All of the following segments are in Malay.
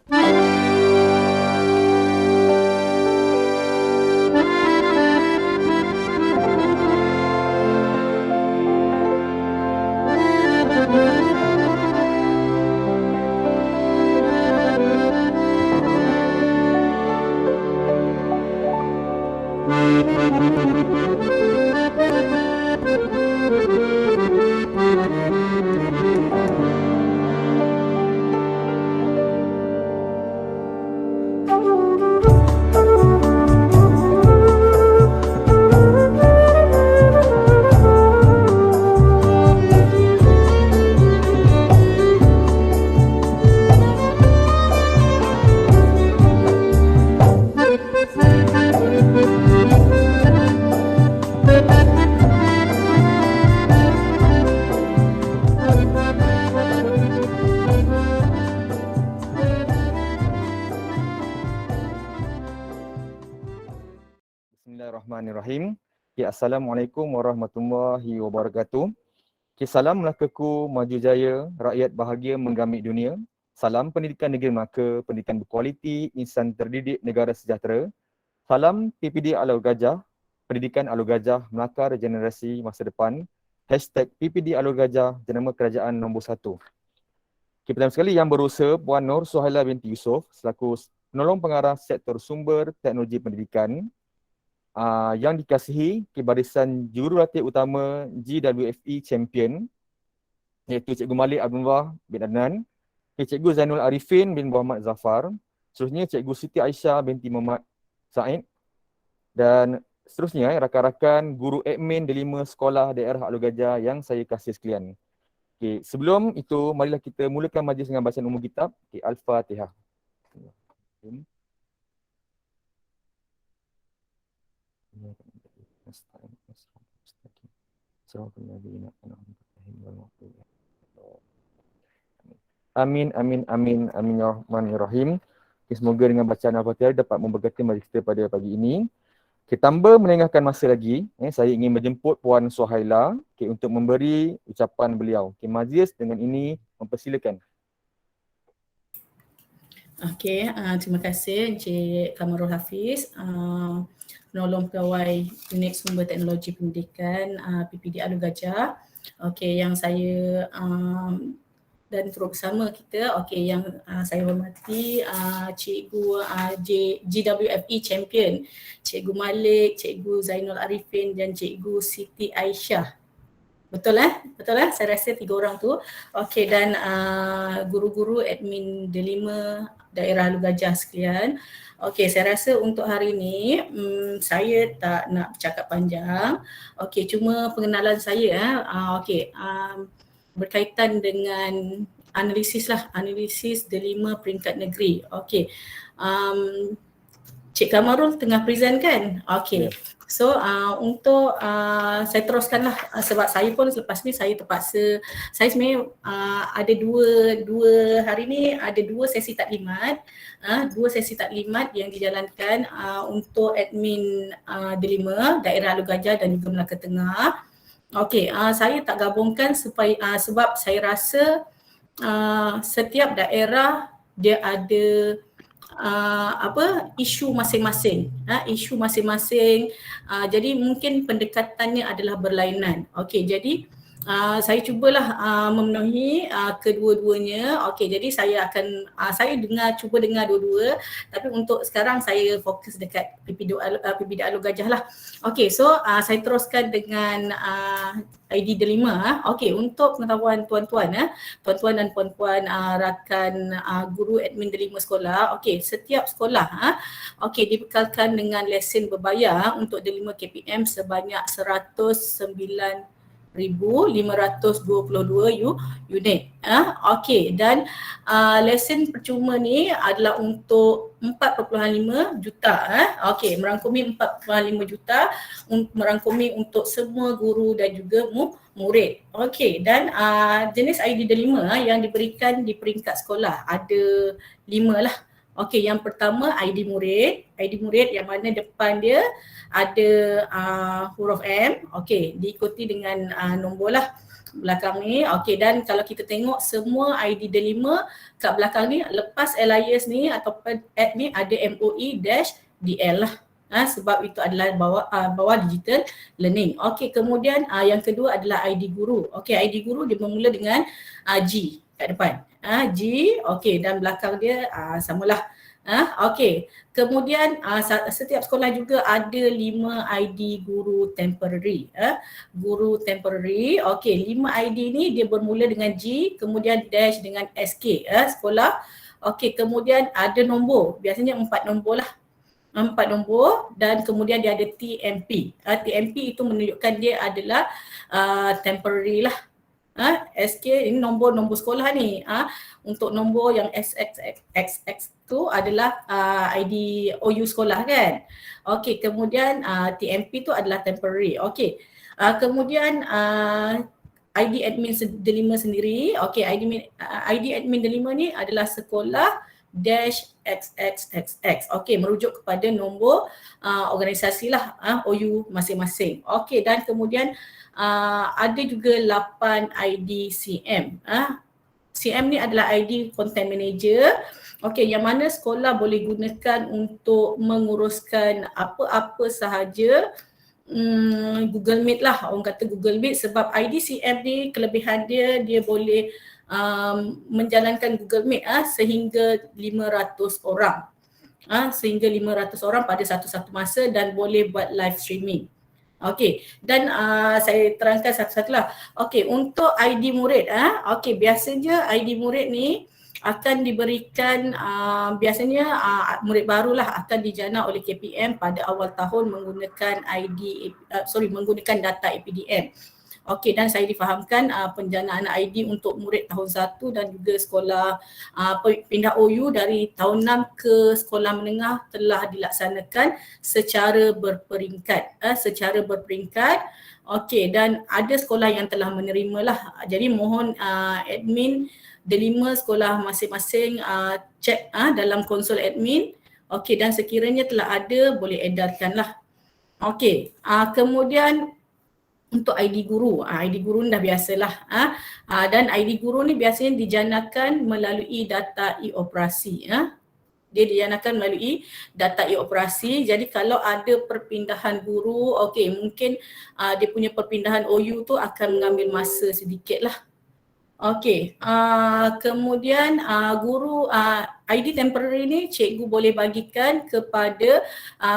Bismillahirrahmanirrahim. Assalamualaikum warahmatullahi wabarakatuh. Salam Melakaku maju jaya, rakyat bahagia menggamit dunia. Salam pendidikan negeri Melaka, pendidikan berkualiti, insan terdidik, negara sejahtera. Salam PPD Alor Gajah, pendidikan Alor Gajah, Melaka regenerasi masa depan. #PPD Alor Gajah, jenama kerajaan nombor 1. Pertama sekali yang berusaha Puan Nur Suhaila binti Yusof selaku penolong pengarah sektor sumber teknologi pendidikan. Yang dikasihi barisan jurulatih utama GWFE Champion iaitu Cikgu Malik Abdullah bin Adnan, Cikgu Zainul Arifin bin Muhammad Zafar, seterusnya Cikgu Siti Aisyah binti Muhammad Said, dan seterusnya rakan-rakan guru admin D5 Sekolah Daerah Alor Gajah yang saya kasih sekalian. Sebelum itu marilah kita mulakan majlis dengan bacaan umum kitab. Al-Fatihah. Amin, amin, amin, amin ya rahman ya rahim. Semoga dengan bacaan Al-Fatihah dapat memberkati majlis kita pada pagi ini. Tanpa melengahkan masa lagi, saya ingin menjemput Puan Suhaila untuk memberi ucapan beliau. Majlis dengan ini mempersilakan. Terima kasih Encik Kamarul Hafiz, penolong pegawai Unit Sumber Teknologi Pendidikan PPD Alor Gajah. Yang saya dan turut bersama kita, yang saya hormati Cikgu GWFE Champion, Cikgu Malik, Cikgu Zainul Arifin dan Cikgu Siti Aisyah. Betul saya rasa 3 orang tu. Dan guru-guru admin D5 Daerah Alor Gajah sekalian. Saya rasa untuk hari ini saya tak nak bercakap panjang. Cuma pengenalan saya berkaitan dengan analisis D5 peringkat negeri. Cik Kamarul tengah present kan? So untuk saya teruskanlah sebab saya pun selepas ni saya terpaksa, saya sebenarnya ada dua hari ni ada 2 sesi taklimat, 2 sesi taklimat yang dijalankan untuk admin D5 Daerah Alor Gajah dan juga Melaka Tengah. Saya tak gabungkan supaya sebab saya rasa setiap daerah dia ada isu masing-masing, jadi mungkin pendekatannya adalah berlainan. Jadi saya cubalah memenuhi kedua-duanya. Jadi saya akan cuba dengar dua-dua, tapi untuk sekarang saya fokus dekat PPD Alor Gajah lah. So saya teruskan dengan ID D5. Untuk pengetahuan tuan-tuan dan puan-puan rakan guru admin D5 sekolah, setiap sekolah dibekalkan dengan lesen berbayar untuk D5 KPM sebanyak 109,522 unit. Dan lesen percuma ni adalah untuk 4.5 juta. Merangkumi 4.5 juta, merangkumi untuk semua guru dan juga murid. Dan jenis ID D5 yang diberikan di peringkat sekolah ada 5 lah. Yang pertama ID murid yang mana depan dia ada huruf M, diikuti dengan nombor lah. belakang ni. Okey, dan kalau kita tengok semua ID delima kat belakang ni lepas alias ni ataupun add ni ada MOE-DL lah. Sebab itu adalah bawah digital learning. Okey, kemudian yang kedua adalah ID guru. Okey, ID guru dia bermula dengan G kat depan. G, okey, dan belakang dia samalah. Okey, kemudian setiap sekolah juga ada 5 ID guru temporary. Guru temporary, okey, 5 ID ni dia bermula dengan G, kemudian dash dengan SK sekolah. Okey, kemudian ada nombor, biasanya 4 nombor lah. 4 nombor dan kemudian dia ada TMP. TMP itu menunjukkan dia adalah temporary lah. SK ini nombor sekolah ni. Untuk nombor yang XXXX tu adalah ID OU sekolah kan. Okey, kemudian TMP tu adalah temporary. Okey. Kemudian ID admin delima sendiri. Okey, ID admin delima ni adalah sekolah dash XXXX. Okey, merujuk kepada nombor organisasi lah OU masing-masing. Okey, dan kemudian ada juga 8 ID CM. CM ni adalah ID content manager. Okey, yang mana sekolah boleh gunakan untuk menguruskan apa-apa sahaja Google Meet lah, orang kata Google Meet, sebab ID CM ni kelebihan dia boleh menjalankan Google Meet sehingga 500 orang. Sehingga 500 orang pada satu-satu masa dan boleh buat live streaming. Okey, dan saya terangkan satu-satulah. Okey, untuk ID murid, okey, biasanya ID murid ni akan diberikan biasanya murid barulah akan dijana oleh KPM pada awal tahun menggunakan menggunakan data APDM. Okey, dan saya difahamkan penjanaan ID untuk murid tahun 1 dan juga sekolah pindah OU dari tahun 6 ke sekolah menengah telah dilaksanakan secara berperingkat. Okey, dan ada sekolah yang telah menerimalah. Jadi mohon admin delima sekolah masing-masing cek dalam konsol admin. Okey, dan sekiranya telah ada boleh edarkanlah. Okey, kemudian untuk ID guru, ID guru ni dah biasalah. Dan ID guru ni biasanya dijanakan melalui data e-operasi. Dia dijanakan melalui data e-operasi. Jadi kalau ada perpindahan guru, okey, mungkin dia punya perpindahan OU tu akan mengambil masa sedikit lah. Okey, kemudian guru ID temporary ni cikgu boleh bagikan kepada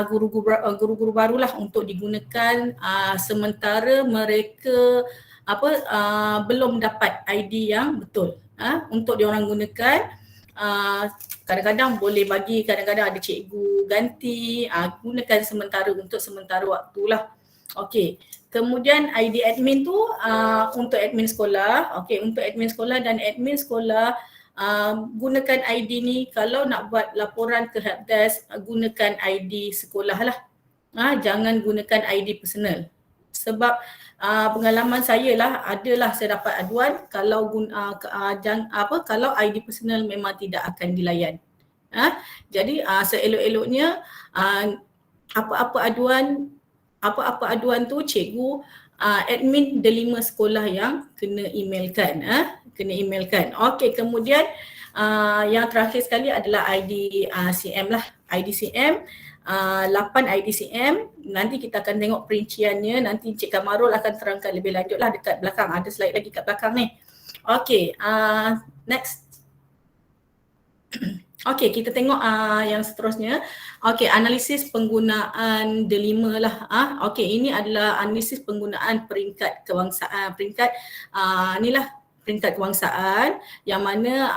guru-guru barulah untuk digunakan sementara mereka belum dapat ID yang betul. Untuk diorang gunakan, kadang-kadang boleh bagi, kadang-kadang ada cikgu ganti, gunakan untuk sementara waktulah. Okey. Kemudian ID admin tu untuk admin sekolah. Okey, untuk admin sekolah dan admin sekolah gunakan ID ni kalau nak buat laporan ke helpdesk, gunakan ID sekolah lah. Jangan gunakan ID personal. Sebab pengalaman saya lah, saya dapat aduan kalau kalau ID personal memang tidak akan dilayan. Jadi seelok-eloknya apa-apa aduan tu cikgu admin delima sekolah yang kena emailkan. Okey, kemudian yang terakhir sekali adalah ID CM lah. ID CM 8 ID CM. Nanti kita akan tengok perinciannya, nanti Encik Kamarul akan terangkan lebih lanjut lah dekat belakang. Ada slide lagi kat belakang ni. Okey, next. Okey, kita tengok yang seterusnya. Okey, analisis penggunaan delima lah. Okey, ini adalah analisis penggunaan peringkat kebangsaan. Peringkat kebangsaan yang mana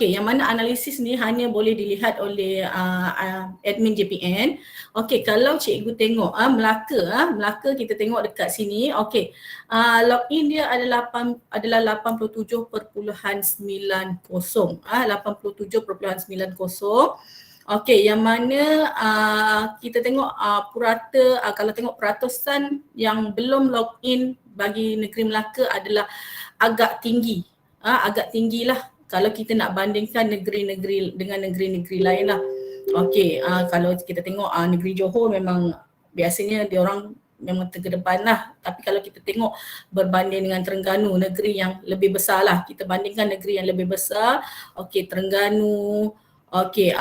yang mana analisis ni hanya boleh dilihat oleh admin JPN. Okey, kalau cikgu tengok Melaka kita tengok dekat sini. Okey, login dia adalah 87.90. 87.90. Okey, yang mana kita tengok purata, kalau tengok peratusan yang belum login bagi negeri Melaka adalah agak tinggi. Agak tinggilah kalau kita nak bandingkan negeri-negeri dengan negeri-negeri lain lah. Okey, kalau kita tengok negeri Johor memang biasanya dia orang memang terkedepan lah. Tapi kalau kita tengok berbanding dengan Terengganu, negeri yang lebih besar lah, kita bandingkan negeri yang lebih besar, okey Terengganu, okey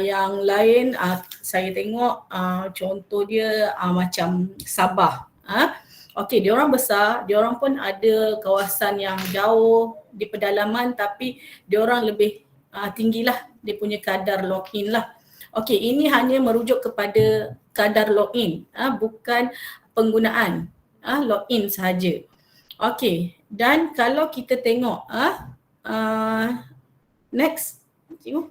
yang lain saya tengok contoh dia macam Sabah. Okey, diorang besar, diorang pun ada kawasan yang jauh di pedalaman tapi diorang lebih tinggilah dia punya kadar login lah. Okey, ini hanya merujuk kepada kadar login, bukan penggunaan login sahaja. Okey, dan kalau kita tengok next, cikgu.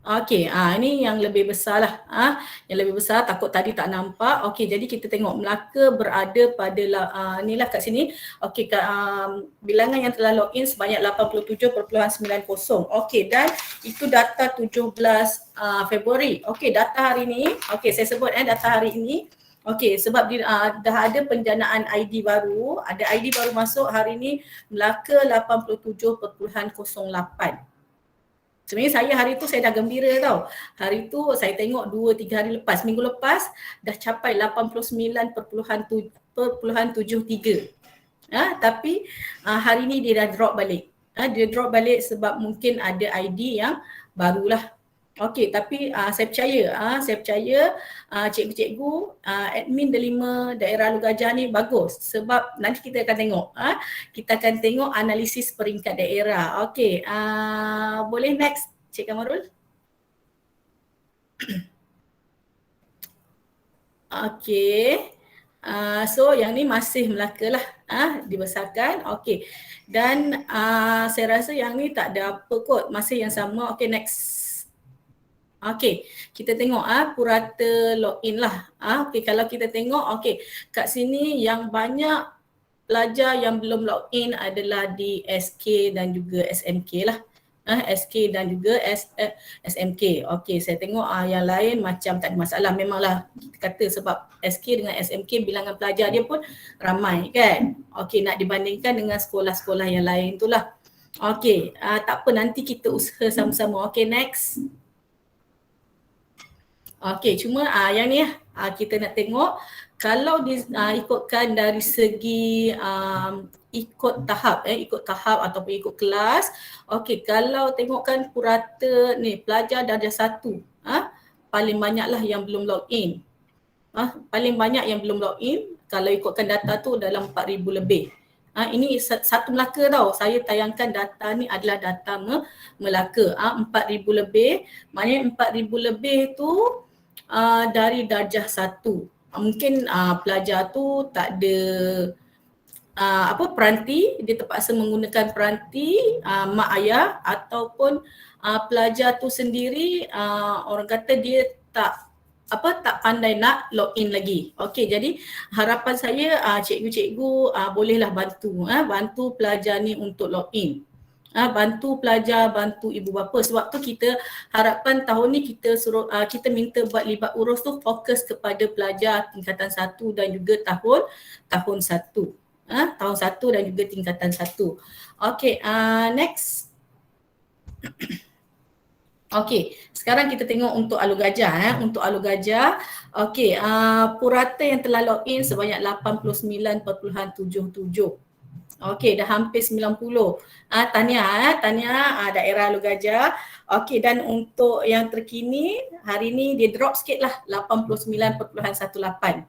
Okey, ini yang lebih besar lah. Yang lebih besar, takut tadi tak nampak. Okey, jadi kita tengok Melaka berada pada inilah kat sini. Okey, bilangan yang telah login sebanyak 87.90. Okey, dan itu data 17 Februari. Okey, data hari ini. Okey, saya sebut data hari ini. Okey, sebab dah ada penjanaan ID baru. Ada ID baru masuk hari ini Melaka 87.08. Sebenarnya saya hari tu saya dah gembira tau. Hari tu saya tengok 2-3 hari lepas, minggu lepas dah capai 89.73. Tapi hari ni dia dah drop balik. Dia drop balik sebab mungkin ada ID yang barulah. Okey, tapi saya percaya cikgu-cikgu admin Delima daerah Alor Gajah ni bagus sebab nanti kita akan tengok kita akan tengok analisis peringkat daerah. Okey, boleh next Cik Kamarul? Okey. So yang ni masih Melaka lah dibesarkan. Okey. Dan saya rasa yang ni tak ada apa kot, masih yang sama. Okey, next. Okey, kita tengok purata login lah. Okey, kalau kita tengok kat sini yang banyak pelajar yang belum login adalah di SK dan juga SMK lah. SK dan juga SMK. Okey, saya tengok yang lain macam tak ada masalah. Memanglah kita kata sebab SK dengan SMK bilangan pelajar dia pun ramai kan. Okey, nak dibandingkan dengan sekolah-sekolah yang lain tu lah. Okey, tak apa, nanti kita usaha sama-sama. Okey, next. Okey, cuma yang ni kita nak tengok kalau ikutkan dari segi ikut tahap ataupun ikut kelas. Okey, kalau tengokkan purata ni pelajar darjah 1 paling banyaklah yang belum login. Paling banyak yang belum login kalau ikutkan data tu dalam 4,000 lebih. Ini satu Melaka tau. Saya tayangkan data ni adalah data Melaka. 4,000 lebih. Maknanya 4,000 lebih tu dari darjah 1. Mungkin pelajar tu tak ada peranti, dia terpaksa menggunakan peranti mak ayah ataupun pelajar tu sendiri orang kata dia tak pandai nak login lagi. Okey, jadi harapan saya cikgu-cikgu bolehlah bantu pelajar ni untuk login. Bantu pelajar, bantu ibu bapa. Sebab tu kita harapkan tahun ni kita suruh kita minta buat libat urus tu fokus kepada pelajar tingkatan 1 dan juga tahun 1. Tahun 1 dan juga tingkatan 1. Okey, next. Okey, sekarang kita tengok untuk Alor Gajah. Untuk Alor Gajah, okey, purata yang telah login sebanyak 89.77. Okey, dah hampir 90. Tahniah daerah Alor Gajah. Okey, dan untuk yang terkini hari ni dia drop sikit lah 89.18.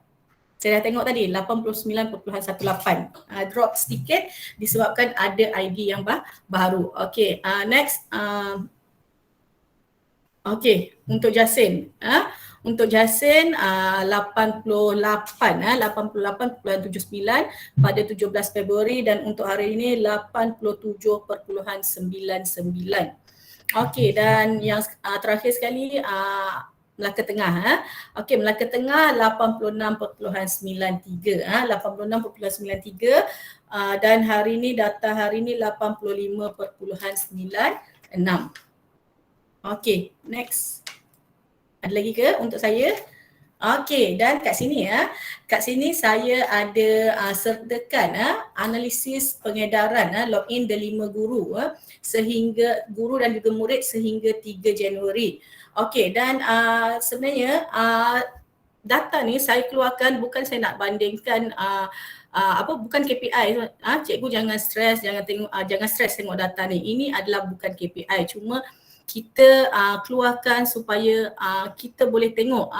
Saya dah tengok tadi 89.18. Drop sedikit disebabkan ada ID yang baru. Okey, next. Okey, untuk Jasin. Untuk Jasin 88.79 pada 17 Februari dan untuk hari ini 87.99. Okey, dan yang terakhir sekali Melaka Tengah. Okey, Melaka Tengah 86.93. 86.93 dan hari ini data hari ini 85.96. Okey, next. Ada lagi ke untuk saya? Okey, dan kat sini saya ada sertakan analisis pengedaran login Delima guru sehingga guru dan juga murid sehingga 3 Januari. Okey, dan sebenarnya data ni saya keluarkan bukan saya nak bandingkan bukan KPI. Cikgu jangan stres, jangan stres tengok data ni. Ini adalah bukan KPI, cuma kita keluarkan supaya kita boleh tengok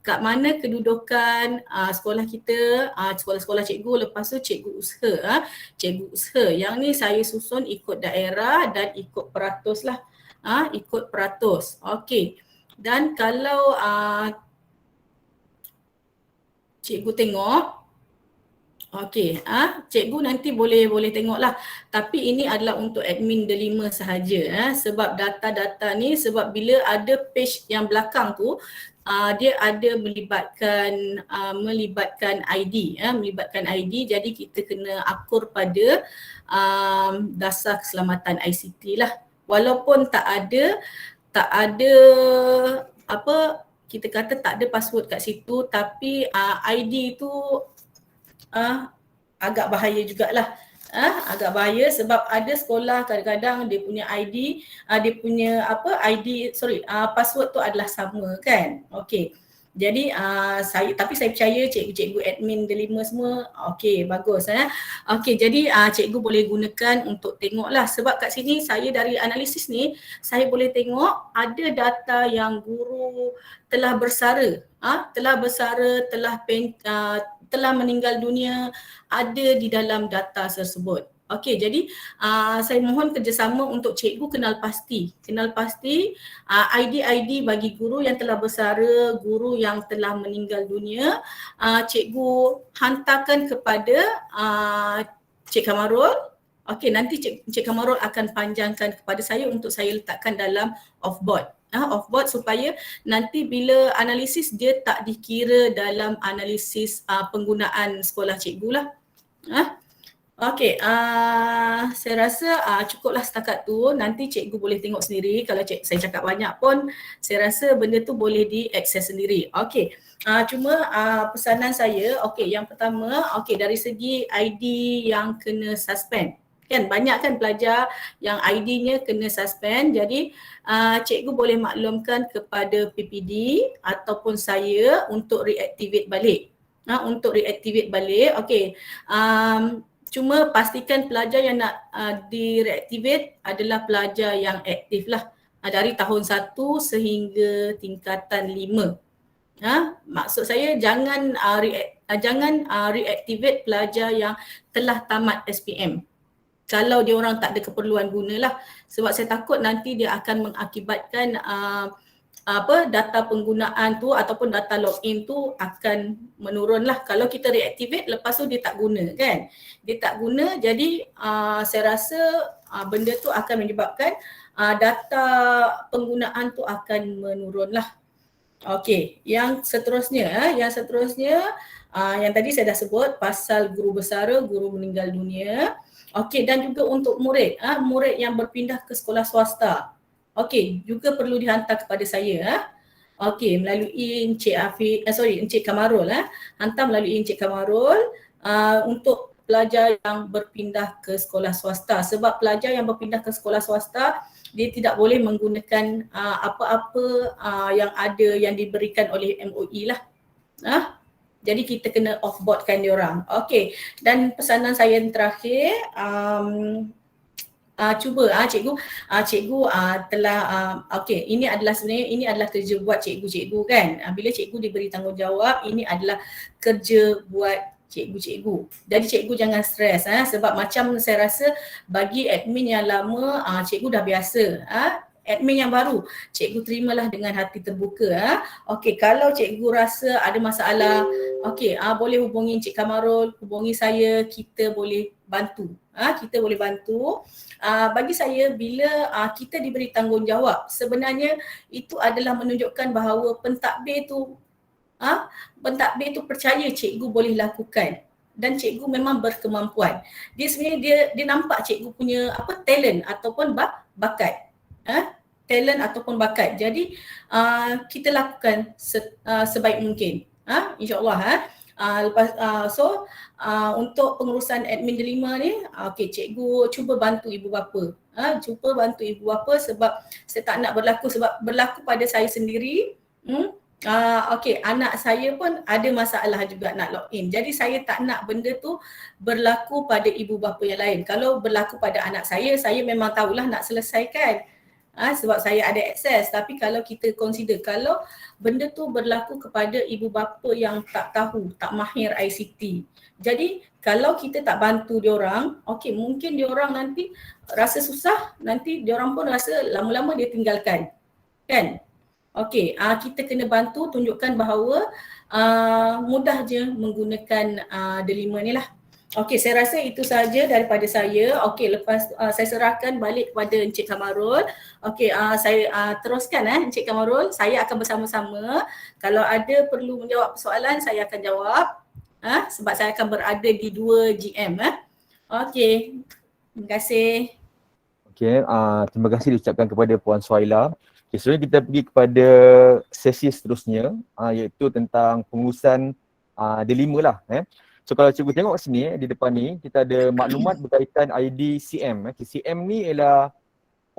kat mana kedudukan sekolah kita, sekolah-sekolah cikgu, lepas tu cikgu usaha. Cikgu usaha yang ni saya susun ikut daerah dan ikut peratus lah. Ikut peratus. Okey. Dan kalau cikgu tengok, okey, cikgu nanti boleh tengoklah. Tapi ini adalah untuk admin delima sahaja, sebab data-data ni, sebab bila ada page yang belakang tu dia ada melibatkan ID, melibatkan ID, jadi kita kena akur pada dasar keselamatan ICT lah. Walaupun tak ada kita kata tak ada password kat situ, tapi ID tu agak bahaya jugalah. Agak bahaya sebab ada sekolah kadang-kadang dia punya ID, password tu adalah sama kan. Okey. Jadi saya percaya cikgu-cikgu admin delima semua okey, bagus. Okey, jadi cikgu boleh gunakan untuk tengoklah, sebab kat sini saya dari analisis ni saya boleh tengok ada data yang guru telah bersara, telah meninggal dunia ada di dalam data tersebut. Okey, jadi saya mohon kerjasama untuk cikgu kenal pasti ID bagi guru yang telah bersara, guru yang telah meninggal dunia. Cikgu hantarkan kepada Cik Kamarul. Okey, nanti Cik Kamarul akan panjangkan kepada saya untuk saya letakkan dalam off-board. Off-board supaya nanti bila analisis dia tak dikira dalam analisis penggunaan sekolah cikgu lah. Okey, saya rasa cukuplah setakat tu. Nanti cikgu boleh tengok sendiri. Kalau saya cakap banyak pun saya rasa benda tu boleh diakses sendiri. Okey, cuma pesanan saya, okey, yang pertama, okey, dari segi ID yang kena suspend. Kan banyak kan pelajar yang ID-nya kena suspend. Jadi cikgu boleh maklumkan kepada PPD ataupun saya untuk reactivate balik. Okey. Cuma pastikan pelajar yang nak direactivate adalah pelajar yang aktif lah, dari tahun 1 sehingga tingkatan 5. Maksud saya jangan reactivate pelajar yang telah tamat SPM. Kalau dia orang tak ada keperluan gunalah, sebab saya takut nanti dia akan mengakibatkan data penggunaan tu ataupun data login tu akan menurun lah. Kalau kita reactivate lepas tu dia tak guna kan. Dia tak guna, jadi saya rasa benda tu akan menyebabkan data penggunaan tu akan menurun lah. Okey, yang seterusnya yang tadi saya dah sebut pasal guru bersara, guru meninggal dunia. Okey, dan juga untuk murid yang berpindah ke sekolah swasta. Okey, juga perlu dihantar kepada saya. Okey, melalui Encik Kamarul. Hantar melalui Encik Kamarul untuk pelajar yang berpindah ke sekolah swasta. Sebab pelajar yang berpindah ke sekolah swasta, dia tidak boleh menggunakan apa-apa yang ada yang diberikan oleh MOE lah. Jadi kita kena off-boardkan dia orang. Okey, dan pesanan saya yang terakhir, cuba cikgu telah okey, ini adalah kerja buat cikgu-cikgu kan. Bila cikgu diberi tanggungjawab, ini adalah kerja buat cikgu-cikgu. Jadi cikgu jangan stres sebab macam saya rasa bagi admin yang lama cikgu dah biasa. Admin yang baru, cikgu terimalah dengan hati terbuka. Okey, kalau cikgu rasa ada masalah, okey, boleh hubungi Encik Kamarul, hubungi saya, kita boleh bantu. Kita boleh bantu. Bagi saya, bila kita diberi tanggungjawab, sebenarnya itu adalah menunjukkan bahawa pentadbir tu percaya cikgu boleh lakukan dan cikgu memang berkemampuan. Dia sebenarnya dia nampak cikgu punya talent ataupun bakat. Talent ataupun bakat. Jadi kita lakukan sebaik mungkin. InsyaAllah. Untuk pengurusan admin delima ni, okey, cikgu cuba bantu ibu bapa. Cuba bantu ibu bapa sebab saya tak nak berlaku pada saya sendiri. Okey, anak saya pun ada masalah juga nak login. Jadi saya tak nak benda tu berlaku pada ibu bapa yang lain. Kalau berlaku pada anak saya memang tahulah nak selesaikan. Sebab saya ada akses. Tapi kalau kita consider, kalau benda tu berlaku kepada ibu bapa yang tak tahu, tak mahir ICT. Jadi kalau kita tak bantu diorang, okey, mungkin diorang nanti rasa susah, nanti diorang pun rasa lama-lama dia tinggalkan. Kan? Okey, kita kena bantu tunjukkan bahawa mudah je menggunakan delima ni lah. Okey, saya rasa itu sahaja daripada saya. Okey, lepas saya serahkan balik kepada Encik Kamarul. Okey, saya teruskan Encik Kamarul. Saya akan bersama-sama. Kalau ada perlu menjawab soalan, saya akan jawab. Sebab saya akan berada di 2 GM. Okey, terima kasih. Okey, terima kasih diucapkan kepada Puan Suhaila. Okay, seterusnya kita pergi kepada sesi seterusnya, iaitu tentang pengurusan delima lah. So kalau cikgu tengok kat sini di depan ni, kita ada maklumat berkaitan ID CM. Okay, CM ni ialah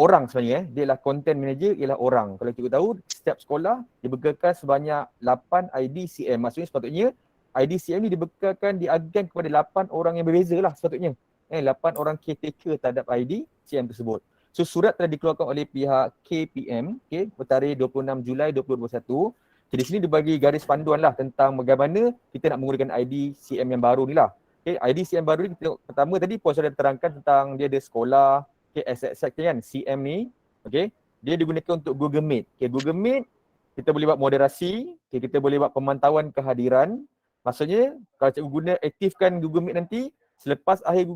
orang sebenarnya. Dia ialah content manager, ialah orang. Kalau cikgu tahu, setiap sekolah dibekalkan sebanyak 8 ID CM. Maksudnya sepatutnya ID CM ni dibekalkan, diagen kepada 8 orang yang berbeza lah sepatutnya. 8 orang caretaker terhadap ID CM tersebut. So surat telah dikeluarkan oleh pihak KPM, bertarikh 26 Julai 2021. Jadi di sini dibagi garis panduan lah tentang bagaimana kita nak menggunakan ID CM yang baru ni lah. ID CM baru ni kita tengok pertama tadi Puan sudah terangkan tentang dia ada sekolah, asset kan, CM ni, dia digunakan untuk Google Meet. Google Meet kita boleh buat moderasi, kita boleh buat pemantauan kehadiran. Maksudnya kalau cikgu guna aktifkan Google Meet nanti, selepas akhir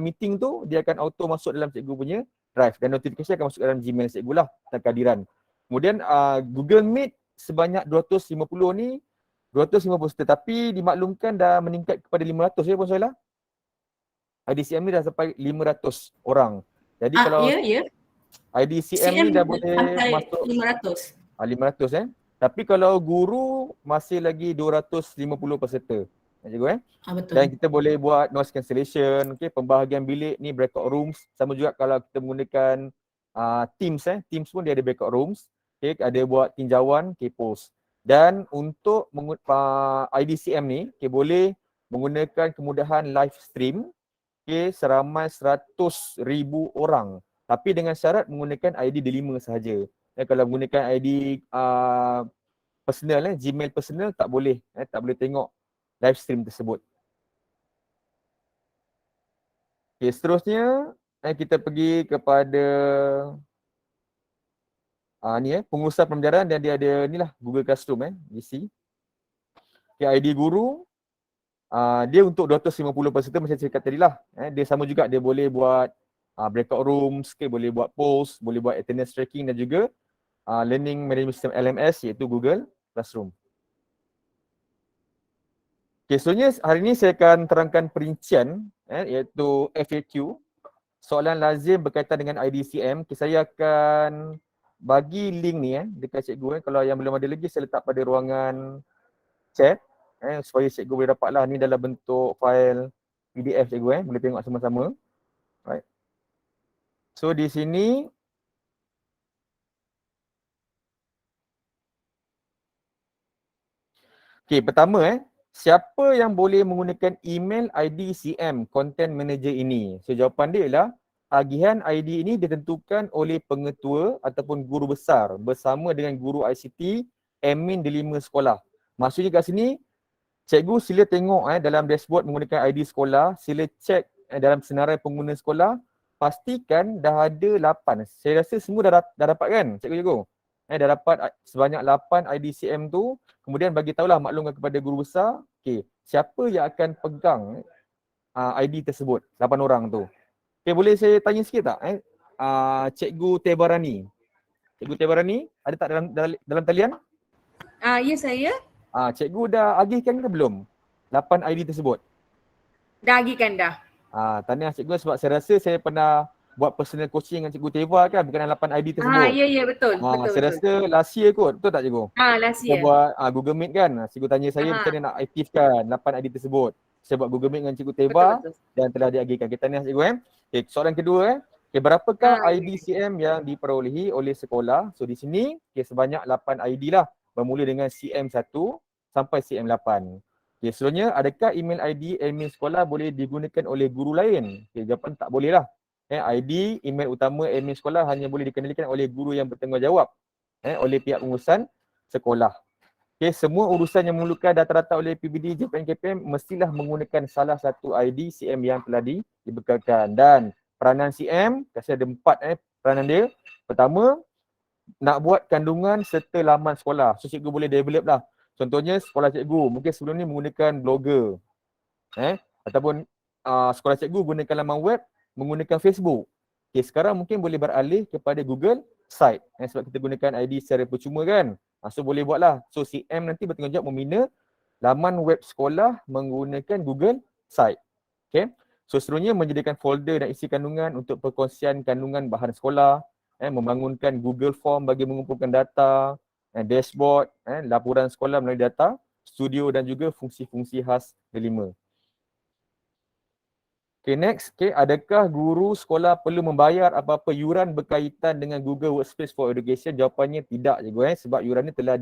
meeting tu dia akan auto masuk dalam cikgu punya drive dan notifikasi akan masuk dalam Gmail cikgu lah tentang kehadiran. Kemudian Google Meet sebanyak 250 ni, 250 tetapi dimaklumkan dah meningkat kepada 500 ya Puan Suhaila. IDCM ni dah sampai 500 orang. Jadi kalau IDCM ni dah boleh masuk 500. 500 Tapi kalau guru masih lagi 250 peserta. Cikgu Betul. Dan kita boleh buat noise cancellation, pembahagian bilik ni breakout rooms. Sama juga kalau kita menggunakan Teams, Teams pun dia ada breakout rooms. Ada buat tinjauan, post. Dan untuk IDCM ni, boleh menggunakan kemudahan live stream seramai 100,000 orang. Tapi dengan syarat menggunakan ID delima sahaja. Kalau menggunakan ID personal, Gmail personal tak boleh tengok live stream tersebut. Seterusnya kita pergi kepada pengurusan pembelajaran dan dia ada ni lah Google Classroom GC. ID guru dia untuk 250 peserta macam saya cakap tadi lah. Dia sama juga, dia boleh buat breakout rooms, boleh buat post, boleh buat attendance tracking dan juga learning management system LMS iaitu Google Classroom. Seterusnya hari ini saya akan terangkan perincian iaitu FAQ, soalan lazim berkaitan dengan IDCM. Saya akan bagi link ni dekat cikgu. Kalau yang belum ada lagi saya letak pada ruangan chat supaya cikgu boleh dapatlah. Ni dalam bentuk file PDF cikgu boleh tengok sama-sama. Right. So di sini pertama siapa yang boleh menggunakan email IDCM Content Manager ini? So jawapan dia ialah tagihan ID ini ditentukan oleh pengetua ataupun guru besar bersama dengan guru ICT, admin delima sekolah. Maksudnya kat sini, cikgu sila tengok dalam dashboard menggunakan ID sekolah, sila cek dalam senarai pengguna sekolah, pastikan dah ada 8. Saya rasa semua dah dapat kan cikgu-cikgu? Dah dapat sebanyak 8 IDCM tu, kemudian bagi tahulah maklumkan kepada guru besar, siapa yang akan pegang ID tersebut, 8 orang tu. Boleh saya tanya sikit tak? Cikgu Tebarani. Cikgu Tebarani, ada tak dalam talian? Ya saya. Cikgu dah agihkan ke belum 8 ID tersebut? Dah agihkan dah. Tahniah cikgu sebab saya rasa saya pernah buat personal coaching dengan cikgu Teva kan berkenaan 8 ID tersebut. Ya betul. Betul. Saya rasa last year kot, betul tak cikgu? Last year. Kita buat Google Meet kan. Cikgu tanya saya macam mana nak aktifkan 8 ID tersebut. Saya buat Google Meet dengan cikgu Teva dan telah diagihkan. Kita tahniah cikgu soalan kedua berapakah IDCM yang diperolehi oleh sekolah? So di sini sebanyak 8 ID lah. bermula dengan CM1 sampai CM8. Okay, seterusnya, adakah email ID admin sekolah boleh digunakan oleh guru lain? Okay, jawapan tak boleh lah. ID, email utama admin sekolah hanya boleh dikendalikan oleh guru yang bertanggungjawab oleh pihak pengurusan sekolah. Okay, semua urusan yang memerlukan data-data oleh PBD JPN-KPM mestilah menggunakan salah satu ID CM yang telah dibekalkan. Dan peranan CM, kasi ada 4 peranan dia. Pertama, nak buat kandungan serta laman sekolah. So cikgu boleh develop lah. Contohnya sekolah cikgu, mungkin sebelum ni menggunakan blogger. Ataupun sekolah cikgu gunakan laman web, menggunakan Facebook. Okay, sekarang mungkin boleh beralih kepada Google Site. Sebab kita gunakan ID secara percuma kan. So boleh buatlah. So CM nanti bertanggungjawab membina laman web sekolah menggunakan Google Site. Okay. So seterusnya menyediakan folder dan isi kandungan untuk perkongsian kandungan bahan sekolah, membangunkan Google Form bagi mengumpulkan data, dashboard, laporan sekolah melalui data, studio dan juga fungsi-fungsi khas D5. Okay, next. Okay, adakah guru sekolah perlu membayar apa-apa yuran berkaitan dengan Google Workspace for Education? Jawapannya tidak cikgu sebab yuran ni telah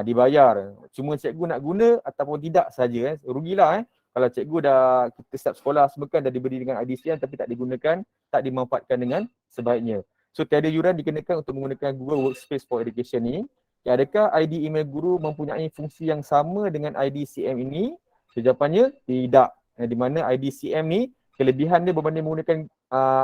dibayar. Cuma cikgu nak guna ataupun tidak saja rugilah kalau cikgu dah kita start sekolah semua kan dah diberi dengan IDCM tapi tak digunakan, tak dimanfaatkan dengan sebaiknya. So tiada yuran dikenakan untuk menggunakan Google Workspace for Education ni. Okay, adakah ID email guru mempunyai fungsi yang sama dengan IDCM ini? Jawapannya tidak. Di mana IDCM ni kelebihan dia berbanding menggunakan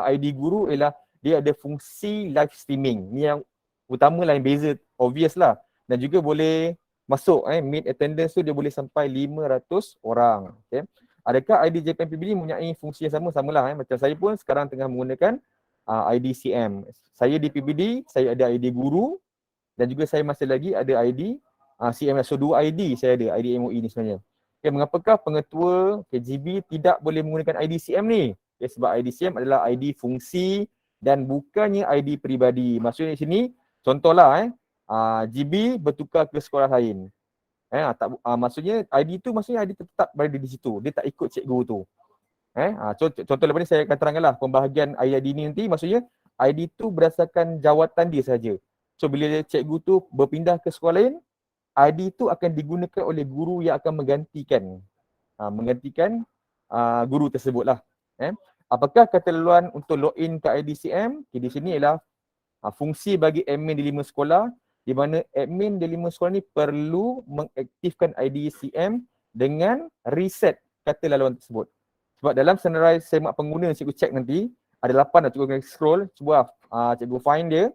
ID guru ialah dia ada fungsi live streaming. Ni yang utama lah, yang beza obvious lah. Dan juga boleh masuk meet attendance tu dia boleh sampai 500 orang. Okay. Adakah ID JPN PBD mempunyai fungsi yang sama? Samalah macam saya pun sekarang tengah menggunakan IDCM. Saya di PBD, saya ada ID guru dan juga saya masih lagi ada ID CM. So 2 ID saya ada, ID MOE ni sebenarnya. Okay, mengapakah pengetua KGB tidak boleh menggunakan IDCM ni? Okay, sebab IDCM adalah ID fungsi dan bukannya ID peribadi. Maksudnya di sini, contohlah GB bertukar ke sekolah lain. Maksudnya ID tu maksudnya ID tetap berada di situ. Dia tak ikut cikgu tu. Contoh lepas ni saya akan terangkanlah pembahagian ID ni nanti. Maksudnya ID tu berdasarkan jawatan dia saja. So bila cikgu tu berpindah ke sekolah lain, ID tu akan digunakan oleh guru yang akan menggantikan guru tersebut lah. Apakah kata laluan untuk login ke IDCM? Okay, di sini ialah fungsi bagi admin D5 sekolah di mana admin D5 sekolah ni perlu mengaktifkan IDCM dengan reset kata laluan tersebut. Sebab dalam summarize semak pengguna cikgu check nanti ada 8 dah, cikgu scroll, cuba cikgu find dia.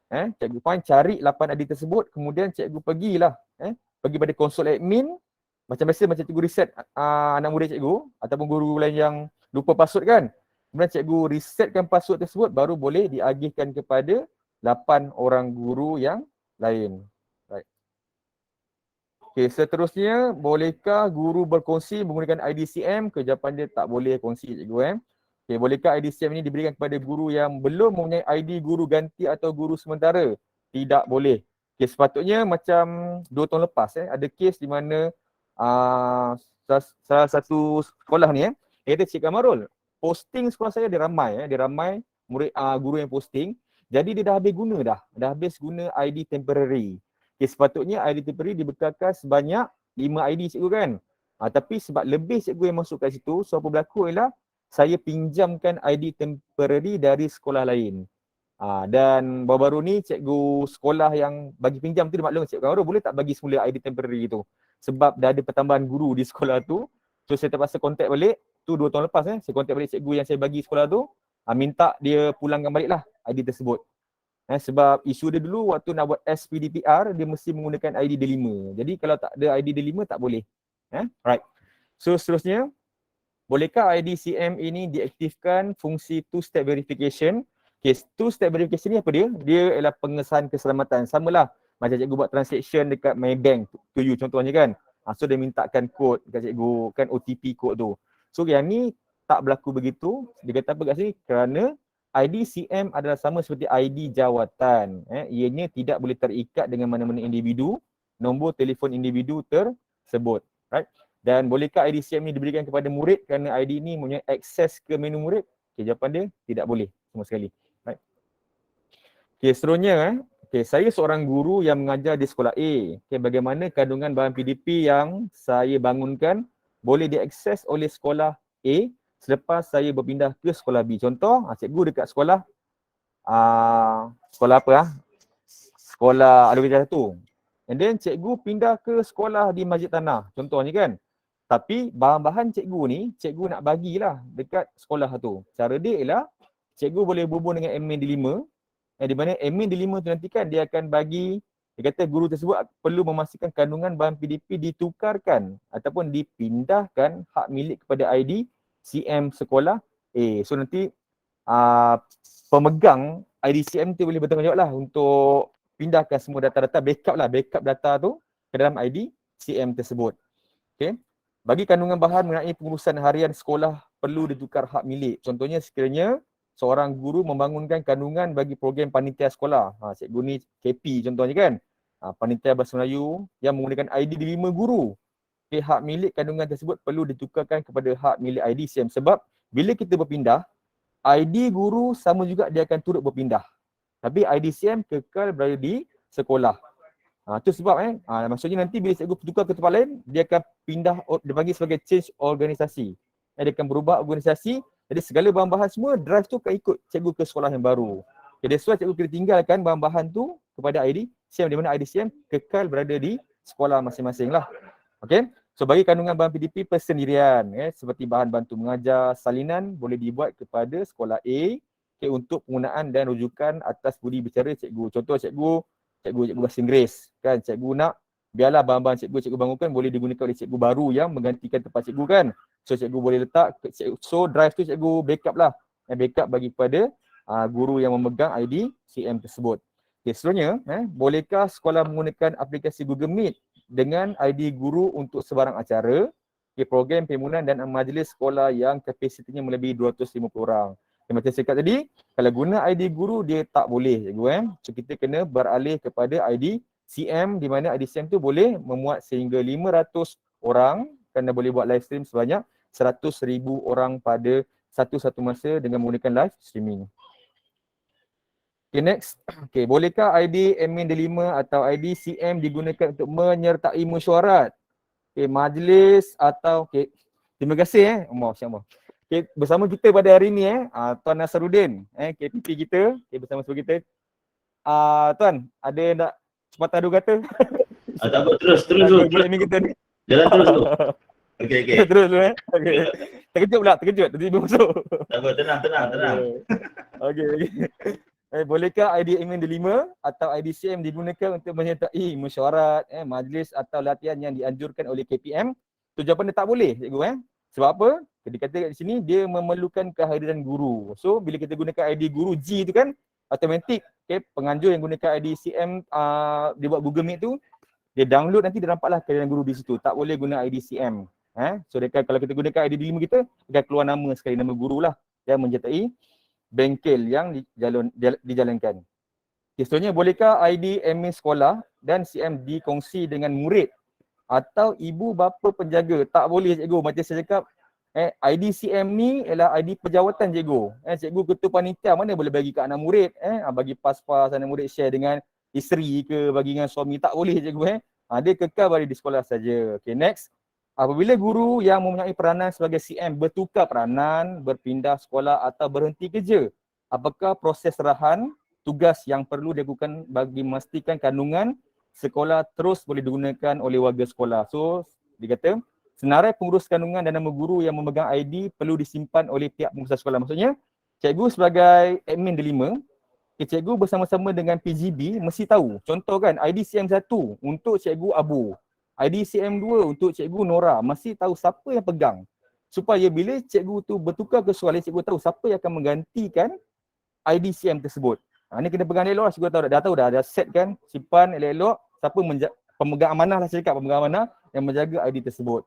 Cikgu find, cari 8 ID tersebut, kemudian cikgu pergilah pergi pada konsol admin. Macam biasa macam cikgu reset anak murid cikgu ataupun guru lain yang lupa password kan. Kemudian cikgu resetkan password tersebut baru boleh diagihkan kepada 8 orang guru yang lain. Right. Okay, seterusnya, bolehkah guru berkongsi menggunakan IDCM? Jawapan dia tak boleh kongsi cikgu. Okay, bolehkah IDCM ini diberikan kepada guru yang belum mempunyai ID guru ganti atau guru sementara? Tidak boleh. Okay, sepatutnya macam 2 tahun lepas ada kes di mana salah satu sekolah ni kata Cik Kamarul, posting sekolah saya dia ramai murid guru yang posting. Jadi dia dah habis guna ID temporary. Okay, sepatutnya ID temporary dibekalkan sebanyak 5 ID cikgu kan. Tapi sebab lebih cikgu yang masuk kat situ, so apa berlaku ialah saya pinjamkan ID temporary dari sekolah lain. Dan baru-baru ni cikgu sekolah yang bagi pinjam tu dia maklum, Cikgu Kamarul boleh tak bagi semula ID temporary tu? Sebab dah ada pertambahan guru di sekolah tu. So saya terpaksa contact balik, tu 2 tahun lepas saya contact balik cikgu yang saya bagi sekolah tu, minta dia pulangkan balik lah ID tersebut. Sebab isu dia dulu waktu nak buat SPDPR, dia mesti menggunakan ID D5. Jadi kalau tak ada ID D5 tak boleh. Right. So seterusnya, bolehkah IDCM ini diaktifkan fungsi two-step verification? Okay, two-step verification ni apa dia? Dia ialah pengesahan keselamatan. Samalah macam cikgu buat transaction dekat Maybank to you contohnya kan. So dia mintakan kod dekat cikgu, kan OTP kod tu. So yang ni tak berlaku begitu. Dia kata apa kat sini? Kerana IDCM adalah sama seperti ID jawatan. Ianya tidak boleh terikat dengan mana-mana individu, nombor telefon individu tersebut. Right? Dan bolehkah IDCM ni diberikan kepada murid kerana ID ni mempunyai akses ke menu murid? Okay, jawapan dia tidak boleh sama sekali. Right. Okay, seterusnya Okay, saya seorang guru yang mengajar di sekolah A. Okay, bagaimana kandungan bahan PDP yang saya bangunkan boleh diakses oleh sekolah A selepas saya berpindah ke sekolah B. Contoh, cikgu dekat sekolah sekolah apa sekolah Alugajah 1. And then cikgu pindah ke sekolah di Masjid Tanah, contohnya kan. Tapi bahan-bahan cikgu ni, cikgu nak bagilah dekat sekolah tu. Cara dia ialah cikgu boleh berhubung dengan admin D5, di mana admin D5 tu nanti kan dia akan bagi, dia kata guru tersebut perlu memastikan kandungan bahan PDP ditukarkan ataupun dipindahkan hak milik kepada ID CM sekolah A. So nanti pemegang IDCM tu boleh bertanggungjawab lah untuk pindahkan semua data-data, backup data tu ke dalam ID CM tersebut. Okay. Bagi kandungan bahan mengenai pengurusan harian sekolah perlu ditukar hak milik. Contohnya sekiranya seorang guru membangunkan kandungan bagi program panitia sekolah. Cikgu ni KP contohnya kan. Panitia Bahasa Melayu yang menggunakan ID di 5 guru. Okay, hak milik kandungan tersebut perlu ditukarkan kepada hak milik ID CM sebab bila kita berpindah, ID guru sama juga dia akan turut berpindah. Tapi IDCM kekal berada di sekolah. Itu sebab maksudnya nanti bila cikgu tukar ke tempat lain, dia akan pindah, dia panggil sebagai change organisasi. Dia akan berubah organisasi, jadi segala bahan-bahan semua drive tu akan ikut cikgu ke sekolah yang baru. Jadi that's why cikgu kena tinggalkan bahan-bahan tu kepada IDCM di mana IDCM kekal berada di sekolah masing-masing lah. Okay. So bagi kandungan bahan PDP persendirian, seperti bahan bantu mengajar, salinan boleh dibuat kepada sekolah A untuk penggunaan dan rujukan atas budi bicara cikgu. Contoh cikgu bahasa Inggeris kan, cikgu nak biarlah bahan-bahan cikgu bangunkan boleh digunakan oleh cikgu baru yang menggantikan tempat cikgu kan. So cikgu boleh letak, so drive tu cikgu backup lah, backup bagi kepada guru yang memegang ID CM tersebut. Okay, seterusnya, bolehkah sekolah menggunakan aplikasi Google Meet dengan ID guru untuk sebarang acara, program perhimpunan dan majlis sekolah yang kapasitinya melebihi 250 orang. Macam saya cakap tadi, kalau guna ID guru dia tak boleh cikgu. So kita kena beralih kepada ID CM di mana ID CM tu boleh memuat sehingga 500 orang kerana boleh buat live stream sebanyak 100,000 orang pada satu-satu masa dengan menggunakan live streaming. Okay, next. Okay, bolehkah ID admin D5 atau ID CM digunakan untuk menyertai mesyuarat? Okay, majlis atau terima kasih Masya-Allah. Okay, bersama kita pada hari ini Tuan Nasaruddin, KPP kita, bersama kita. Tuan, ada nak sepatah dua kata? Tak apa, terus dulu. Kita ni. Jalan terus dulu. Okey. Terus dulu Okey. Terkejut tiba-tiba masuk. Tak apa, tenang. Okey. Bolehkah ID admin D5 atau ID CM digunakan untuk menyertai mesyuarat, majlis atau latihan yang dianjurkan oleh KPM? Tu jawapan dia tak boleh cikgu. Sebab apa? Dia kata kat sini dia memerlukan kehadiran guru. So bila kita gunakan ID guru G tu kan, automatik penganjur yang gunakan ID CM dia buat Google Meet tu, dia download nanti dia nampaklah kehadiran guru di situ. Tak boleh guna ID CM. So dia kan, kalau kita gunakan ID D5 kita, dia akan keluar nama sekali, nama guru lah yang menyertai bengkel yang dijalankan. Seterusnya, bolehkah ID admin sekolah dan CM dikongsi dengan murid atau ibu bapa penjaga? Tak boleh cikgu. Macam saya cakap, ID CM ni ialah ID pejawatan cikgu. Cikgu ketua panitia mana boleh bagi ke anak murid, bagi pas-pas anak murid share dengan isteri ke, bagi dengan suami. Tak boleh cikgu. Dia kekal berada di sekolah saja. Okay, next. Apabila guru yang mempunyai peranan sebagai CM bertukar peranan, berpindah sekolah atau berhenti kerja, apakah proses serahan tugas yang perlu dilakukan bagi memastikan kandungan sekolah terus boleh digunakan oleh warga sekolah? So, dia kata, senarai pengurus kandungan dan nama guru yang memegang ID perlu disimpan oleh pihak pengurusan sekolah. Maksudnya, cikgu sebagai admin D5, cikgu bersama-sama dengan PGB mesti tahu. Contoh kan, ID CM1 untuk cikgu Abu, ID CM2 untuk cikgu Nora, mesti tahu siapa yang pegang. Supaya bila cikgu tu bertukar ke sekolah, cikgu tahu siapa yang akan menggantikan ID CM tersebut. Ini kena pegang elok lah, cikgu tahu dah ada set kan, simpan elok-elok, siapa pemegang amanah lah saya cakap, pemegang amanah yang menjaga ID tersebut.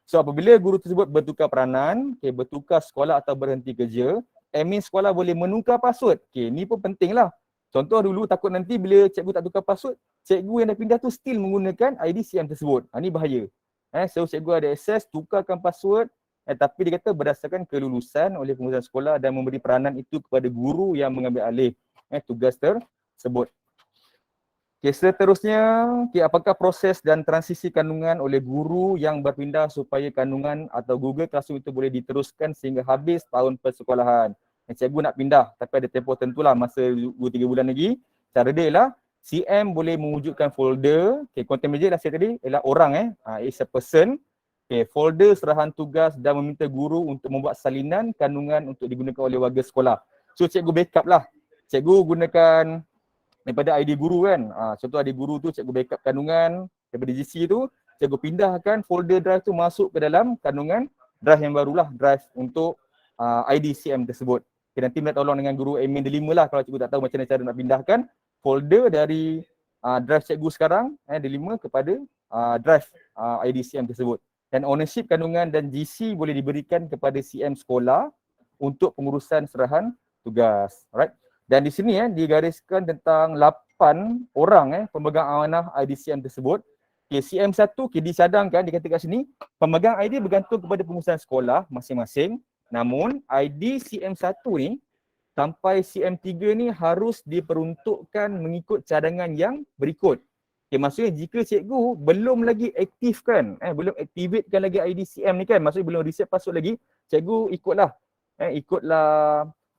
So apabila guru tersebut bertukar peranan, bertukar sekolah atau berhenti kerja, admin sekolah boleh menukar password. Ni pun penting lah. Contoh dulu takut nanti bila cikgu tak tukar password, cikgu yang dah pindah tu still menggunakan ID CM tersebut. Ni bahaya. So cikgu ada akses tukarkan password, tapi dia kata berdasarkan kelulusan oleh pengurusan sekolah dan memberi peranan itu kepada guru yang mengambil alih tugas tersebut. Okay, seterusnya, apakah proses dan transisi kandungan oleh guru yang berpindah supaya kandungan atau Google Classroom itu boleh diteruskan sehingga habis tahun persekolahan. Cikgu nak pindah tapi ada tempoh tentulah, masa 2-3 bulan lagi. Cara dia ialah CM boleh mewujudkan folder, content manager dah saya tadi ialah orang is a person. Folder serahan tugas dan meminta guru untuk membuat salinan kandungan untuk digunakan oleh warga sekolah. So cikgu backup lah. Cikgu gunakan daripada ID guru kan. Contoh ID guru tu cikgu backup kandungan daripada GC tu, cikgu pindahkan folder drive tu masuk ke dalam kandungan drive yang barulah, drive untuk ID CM tersebut. Okay, nanti minta tolong dengan guru admin delima lah kalau cikgu tak tahu macam mana cara nak pindahkan folder dari drive cikgu sekarang delima kepada drive ID CM tersebut. Dan ownership kandungan dan GC boleh diberikan kepada CM sekolah untuk pengurusan serahan tugas. Alright. Dan di sini digariskan tentang 8 orang pemegang amanah IDCM tersebut. CM1 dicadangkan, dikatakan kat sini, pemegang ID bergantung kepada pengurusan sekolah masing-masing. Namun ID CM1 ni sampai CM3 ni harus diperuntukkan mengikut cadangan yang berikut. Maksudnya jika cikgu belum lagi aktifkan, belum activatekan lagi ID CM ni kan, maksudnya belum reset password lagi, cikgu ikutlah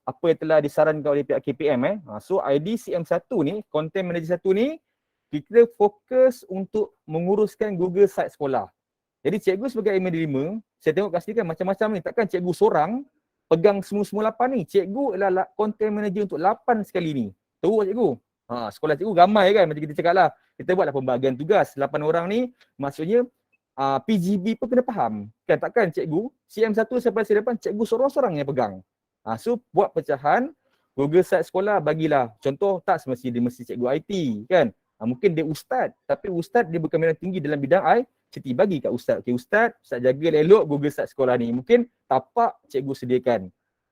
apa yang telah disarankan oleh pihak KPM. So ID CM1 ni, Content Manager 1 ni, kita fokus untuk menguruskan Google Site sekolah. Jadi cikgu sebagai admin delima, saya tengok kat sini kan macam-macam ni, takkan cikgu seorang pegang semua 8 ni. Cikgu adalah Content Manager untuk 8 sekali ni. Tahu cikgu? Sekolah cikgu ramai kan, macam kita cakap lah. Kita buatlah pembahagian tugas, 8 orang ni, maksudnya PGB pun kena faham. Kan takkan cikgu, CM1 sampai CM8, cikgu seorang-seorang yang pegang. So buat pecahan Google Site sekolah, bagilah contoh, tak semestinya dia mesti cikgu IT kan. Mungkin dia ustaz, tapi ustaz dia bukan minat tinggi dalam bidang ICT, bagi kat ustaz. Okay, ustaz jaga elok Google Site sekolah ni. Mungkin tapak cikgu sediakan.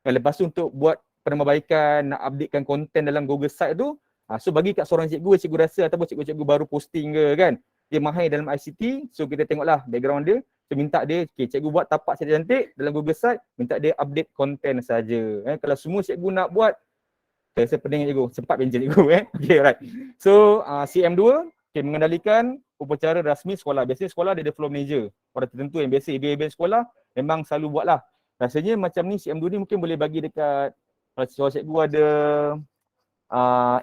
Lepas tu untuk buat penambahbaikan, nak updatekan konten dalam Google Site tu, so bagi kat seorang cikgu rasa ataupun cikgu-cikgu baru posting ke kan, dia mahir dalam ICT, so kita tengoklah background dia. So minta dia, cikgu buat tapak cantik dalam Google Site, minta dia update konten saja. Kalau semua cikgu nak buat, saya pening cikgu, sempat benjel cikgu. Okay, right. So CM2, mengendalikan upacara rasmi sekolah. Biasanya sekolah dia ada floor manager, orang tertentu yang biasa event sekolah memang selalu buat lah. Rasanya macam ni CM2 ni mungkin boleh bagi dekat, kalau cikgu ada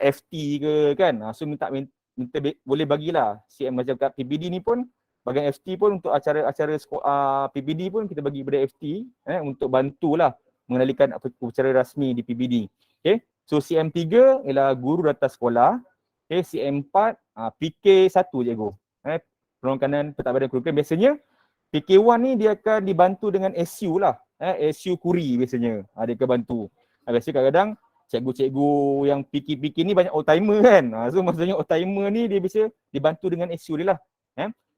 FT ke kan, so minta boleh bagilah CM macam kat PPD ni pun, bagian FT pun untuk acara PPD pun kita bagi pada FT untuk bantulah mengendalikan upacara rasmi di PPD. Okay. So CM3 ialah guru data sekolah. Okay. CM4 PK1 cikgu. Perongkanan pentadbiran kurikulum. Biasanya PK1 ni dia akan dibantu dengan SU lah. SU Kuri biasanya. Dia akan bantu. Biasanya kadang-kadang cikgu-cikgu yang PK ni banyak old timer kan. So maksudnya old timer ni dia biasa dibantu dengan SU dia lah.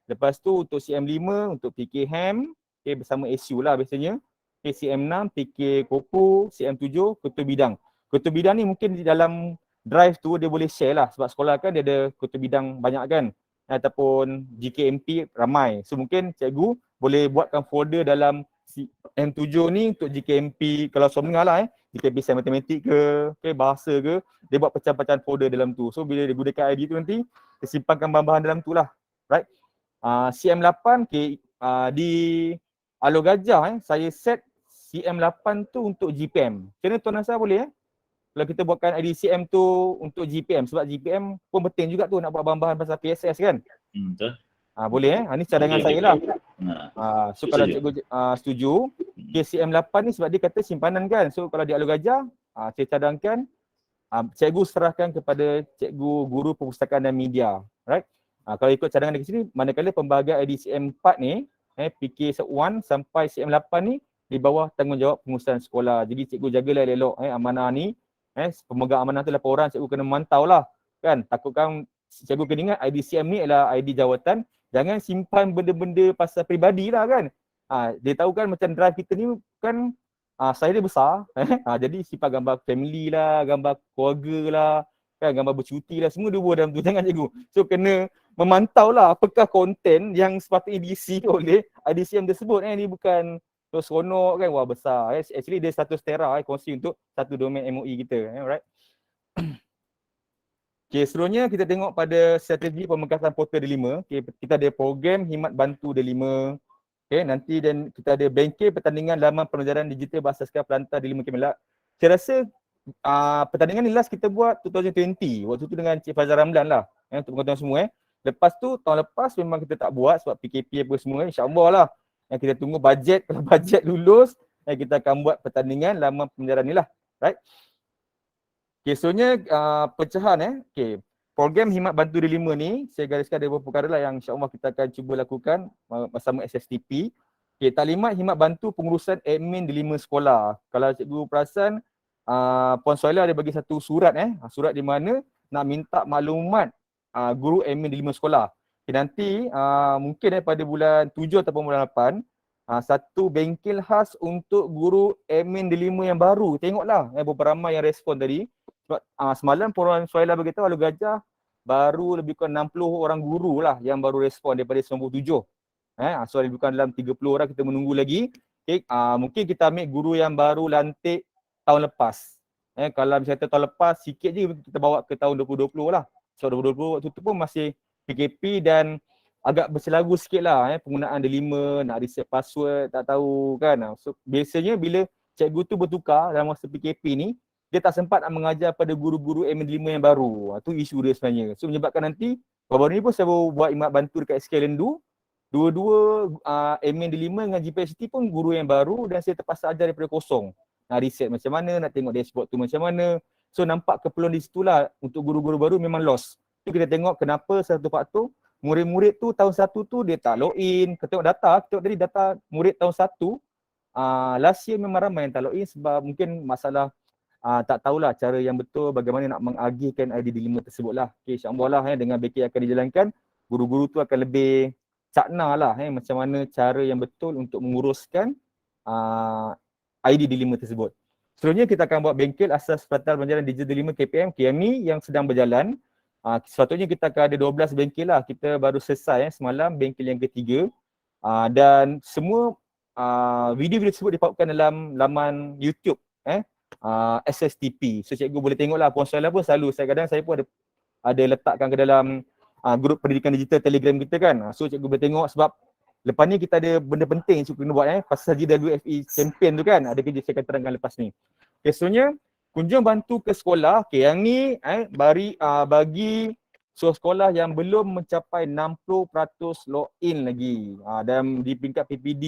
Lepas tu untuk CM5, untuk PK HAM, bersama SU lah biasanya. CM6, PK Koko, CM7, ketua bidang. Ketua bidang ni mungkin di dalam drive tu dia boleh share lah, sebab sekolah kan dia ada ketua bidang banyak kan. Ataupun GKMP ramai. So mungkin cikgu boleh buatkan folder dalam M7 ni untuk GKMP, kalau suami lah GKMP Sains Matematik ke, bahasa ke, dia buat pecahan-pecahan folder dalam tu. So bila dia gunakan ID tu nanti, dia simpankan bahan-bahan dalam tu lah. Right? CM8 di Alor Gajah saya set CM8 tu untuk GPM. Macam mana Tuan Nasar boleh kalau kita buatkan ID CM tu untuk GPM, sebab GPM pun penting juga tu nak buat bahan-bahan pasal PSS kan. Betul. Boleh ni cadangan saya lah. So kalau cikgu setuju, CM8 ni sebab dia kata simpanan kan. So kalau di Alor Gajah, saya cadangkan cikgu serahkan kepada cikgu guru perpustakaan dan media. Right? Kalau ikut cadangan di sini, manakala pembahagian ID CM4 ni, PK1 sampai CM8 ni di bawah tanggungjawab pengurusan sekolah. Jadi cikgu jagalah elok amanah ni. Pemegang amanah tu 8 orang, cikgu kena memantau lah. Kan? Takutkan cikgu kena ingat ID CM ni adalah ID jawatan. Jangan simpan benda-benda pasal peribadi lah kan. Dia tahu kan macam drive kita ni kan size dia besar. Jadi simpan gambar family lah, gambar keluarga lah, kan, gambar bercuti lah, semua dia buat dalam tu. Jangan cikgu. So kena memantau lah apakah konten yang sepatutnya diisi oleh IDCM tersebut. Ini bukan seronok kan, wah besar. Actually dia 100 tera kongsi untuk satu domain MOE kita. Right? Okay, seterusnya kita tengok pada strategi pemengkasan portal D5. Okay, kita ada program khidmat bantu D5. Okay, nanti dan kita ada bengkel pertandingan laman pembelajaran digital berasaskan pelantar D5 Kemelak. Saya rasa pertandingan ni last kita buat 2020. Waktu tu dengan Cik Fazal Ramlan lah. Untuk pengetahuan semua. Lepas tu tahun lepas memang kita tak buat sebab PKP apa semua. InsyaAllah lah. Yang kita tunggu bajet, kalau bajet lulus, kita akan buat pertandingan laman pembelajaran ni lah. Right? Okay, seterusnya pecahan Okay. Program khidmat bantu D5 ni, saya gariskan ada beberapa perkara lah yang insyaAllah kita akan cuba lakukan bersama SSTP. Okay, taklimat khidmat bantu pengurusan admin D5 sekolah. Kalau cikgu perasan, Puan Suhaila ada bagi satu surat surat di mana nak minta maklumat guru admin D5 sekolah. Okay, nanti mungkin pada bulan 7 ataupun bulan 8, satu bengkel khas untuk guru admin D5 yang baru. Tengoklah berapa ramai yang respon tadi. Sebab semalam Puan Suhaila beritahu Alur Gajah baru lebih kurang 60 orang guru lah yang baru respon daripada 97. So lebih kurang dalam 30 orang kita menunggu lagi. Okay, mungkin kita ambil guru yang baru lantik tahun lepas. Kalau misalnya tahun lepas sikit je kita bawa ke tahun 2020 lah. So 2020 waktu tu pun masih PKP dan agak berselagu sikit lah penggunaan D5, nak reset password, tak tahu kan. So biasanya bila cikgu tu bertukar dalam masa PKP ni, dia tak sempat nak mengajar pada guru-guru admin D5 yang baru. Itu isu dia sebenarnya. So menyebabkan nanti, baru ni pun saya buat khidmat bantu dekat SK Lendu. Dua-dua admin D5 dengan GPST pun guru yang baru dan saya terpaksa ajar daripada kosong. Nak reset macam mana, nak tengok dashboard tu macam mana. So nampak keperluan di situlah untuk guru-guru baru memang lost. Tu kita tengok kenapa satu faktor, murid-murid tu tahun 1 tu dia tak login. Kita tengok data, kita tengok tadi data murid tahun 1, last year memang ramai yang tak login sebab mungkin masalah tak tahulah cara yang betul bagaimana nak mengagihkan ID D5 tersebut lah. Okay, insyaAllah lah dengan BK akan dijalankan, guru-guru tu akan lebih cakna lah macam mana cara yang betul untuk menguruskan ID D5 tersebut. Seterusnya kita akan buat bengkel asas pelantar pembelajaran digital D5 KPM. KM ni yang sedang berjalan. Sepatutnya kita akan ada 12 bengkel lah. Kita baru selesai semalam bengkel yang ketiga. Dan semua video-video tersebut dipautkan dalam laman YouTube SSTP. So cikgu boleh tengoklah. Puan Suhaila pun selalu, saya pun ada letakkan ke dalam grup pendidikan digital Telegram kita kan. So cikgu boleh tengok sebab lepas ni kita ada benda penting cikgu kena buat pasal GWFE champion tu kan. Ada kerja saya akan terangkan lepas ni. Okay, seterusnya kunjung bantu ke sekolah. Okay, yang ni bagi sekolah yang belum mencapai 60% login lagi. Dan di peringkat PPD,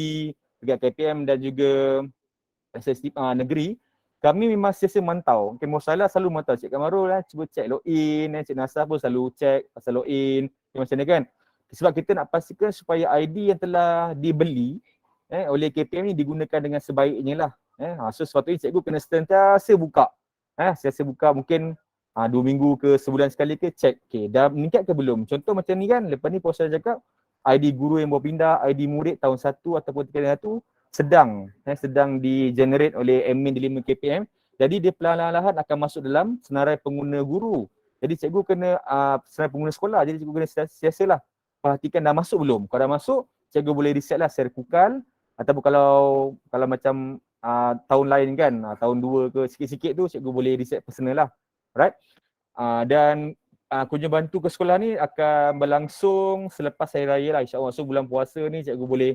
peringkat KPM dan juga SSTP negeri, kami memang sentiasa mantau. Okay, Musalah selalu mantau. Cik Kamarul cuba cek login, Cik Nasar pun selalu cek pasal login. Okay, macam ni kan. Sebab kita nak pastikan supaya ID yang telah dibeli oleh KPM ni digunakan dengan sebaiknya lah. So sepatutnya cikgu kena sentiasa buka. Sentiasa buka mungkin 2 minggu ke sebulan sekali ke cek. Okay, dah meningkat ke belum? Contoh macam ni kan, lepas ni Puan Suhaila cakap ID guru yang baru pindah, ID murid tahun 1 ataupun 3 sedang di-generate oleh admin D5 KPM. Jadi dia perlahan-lahan akan masuk dalam senarai pengguna guru. Jadi cikgu kena senarai pengguna sekolah. Jadi cikgu kena sentiasalah perhatikan dah masuk belum. Kalau dah masuk, cikgu boleh reset lah secara kukal. Ataupun kalau macam tahun lain kan, tahun 2 ke sikit-sikit tu cikgu boleh reset personal lah. Right? Dan kunjung bantu ke sekolah ni akan berlangsung selepas Hari Raya lah insyaAllah. So bulan puasa ni cikgu boleh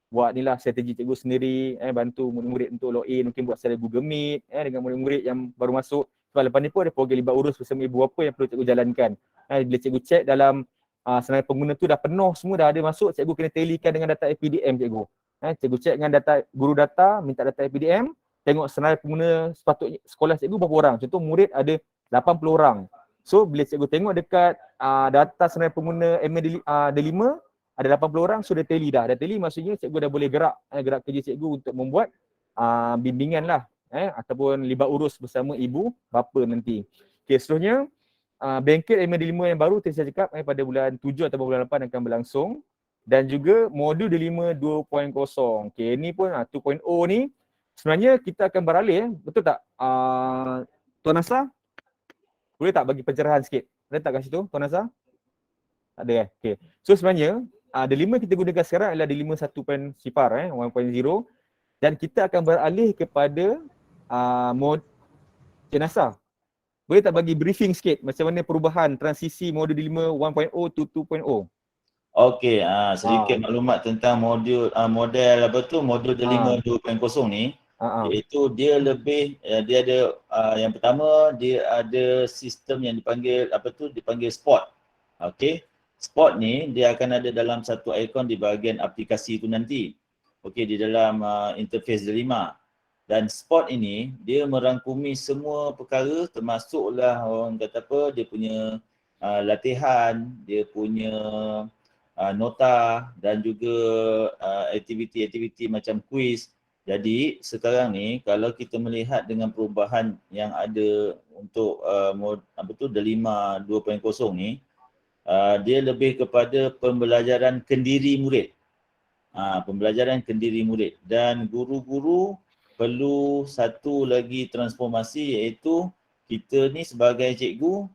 buat ni lah strategi cikgu sendiri, bantu murid-murid untuk login, mungkin buat secara Google Meet dengan murid-murid yang baru masuk. Sebab lepas ni pun ada program libat urus bersama ibu bapa yang perlu cikgu jalankan. Bila cikgu cek dalam senarai pengguna tu dah penuh semua, dah ada masuk, cikgu kena tallykan dengan data APDM cikgu. Cikgu cek dengan data guru data, minta data APDM, tengok senarai pengguna sepatutnya sekolah cikgu berapa orang. Contoh murid ada 80 orang. So bila cikgu tengok dekat data senarai pengguna D5 ada 80 orang, so dia tally dah. Dah tally maksudnya cikgu dah boleh gerak kerja cikgu untuk membuat bimbingan lah ataupun libat urus bersama ibu bapa nanti. Okay, seterusnya bengkel admin D5 yang baru tadi saya cakap pada bulan 7 atau bulan 8 akan berlangsung. Dan juga modul D5 2.0. Okay, ni pun 2.0 ni sebenarnya kita akan beralih, betul tak Tuan Nasar? Boleh tak bagi pencerahan sikit? Boleh tak kat situ Tuan Nasar? Tak ada Okay. So sebenarnya D5 kita gunakan sekarang adalah D5 1.0 1.0 dan kita akan beralih kepada mod Cik Nasar. boleh tak bagi briefing sikit macam mana perubahan transisi modul D5 1.0 to 2.0? Okey, sedikit maklumat tentang model modul D5 2.0 ni, iaitu dia lebih dia ada yang pertama dia ada sistem yang dipanggil spot. Okey. Spot ni dia akan ada dalam satu ikon di bahagian aplikasi tu nanti. Okey, di dalam interface D5. Dan spot ini dia merangkumi semua perkara termasuklah orang kata apa dia punya latihan, dia punya nota dan juga aktiviti-aktiviti macam kuis. Jadi sekarang ni kalau kita melihat dengan perubahan yang ada untuk D5 2.0 ni, dia lebih kepada pembelajaran kendiri murid. Pembelajaran kendiri murid, dan guru-guru perlu satu lagi transformasi, iaitu kita ni sebagai cikgu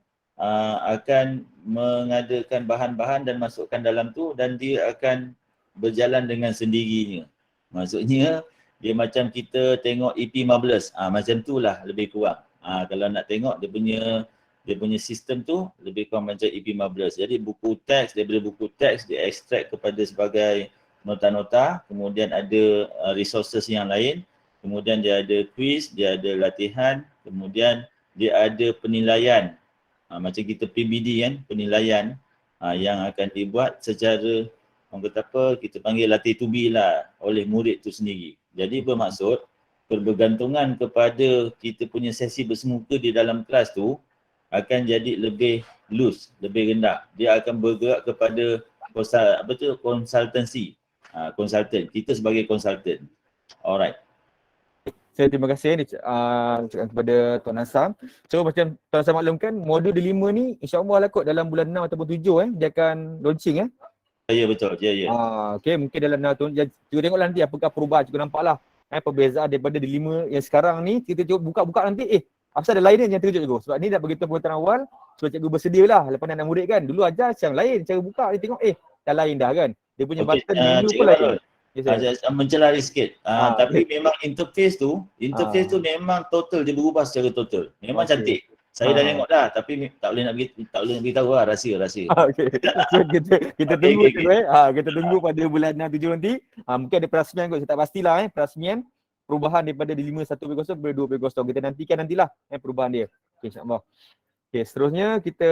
akan mengadakan bahan-bahan dan masukkan dalam tu, dan dia akan berjalan dengan sendirinya. Maksudnya dia macam kita tengok EP15, macam tu lah lebih kurang. Kalau nak tengok dia punya sistem tu lebih kurang macam EP15. Jadi buku teks, daripada buku teks dia ekstrak kepada sebagai nota-nota, kemudian ada resources yang lain, kemudian dia ada quiz, dia ada latihan, kemudian dia ada penilaian. Macam kita PBD kan, penilaian yang akan dibuat secara orang kata apa, kita panggil latih to be lah oleh murid tu sendiri. Jadi bermaksud bergantungan kepada kita punya sesi bersemuka di dalam kelas tu akan jadi lebih loose, lebih rendah. Dia akan bergerak kepada konsultansi. Konsultan. Kita sebagai konsultan. Alright. Saya terima kasih kepada Tuan Nasam. So macam Tuan Nasam maklumkan, modul D5 ni insya-Allah lah kot dalam bulan 6 ataupun 7 dia akan launching Ya betul. Ya. Okey, mungkin dalam cikgu tengoklah nanti apakah perubahan, cikgu nampaklah perbezaan daripada D5 yang sekarang ni. Kita tengok buka-buka nanti asal ada lain yang terkejut cikgu. Sebab ni dah beritahu pengetahuan awal supaya cikgu bersedialah lepas nak murid kan. Dulu ajar macam lain, cara buka dia tengok dah lain dah kan. Dia punya button menu pun lain. Mencela sikit. Tapi memang interface tu memang total dia berubah secara total. Memang cantik. Saya dah tengok dah, tapi tak boleh nak beritahu lah, rahsia. Okey. So, kita tunggu kita tunggu pada bulan 6 7 nanti. Mungkin ada perasmian kot, saya tak pastilah perasmian perubahan daripada D5 1.0 ke 2.0. Kita nantilah perubahan dia. Okey, insya-Allah. Okey, seterusnya kita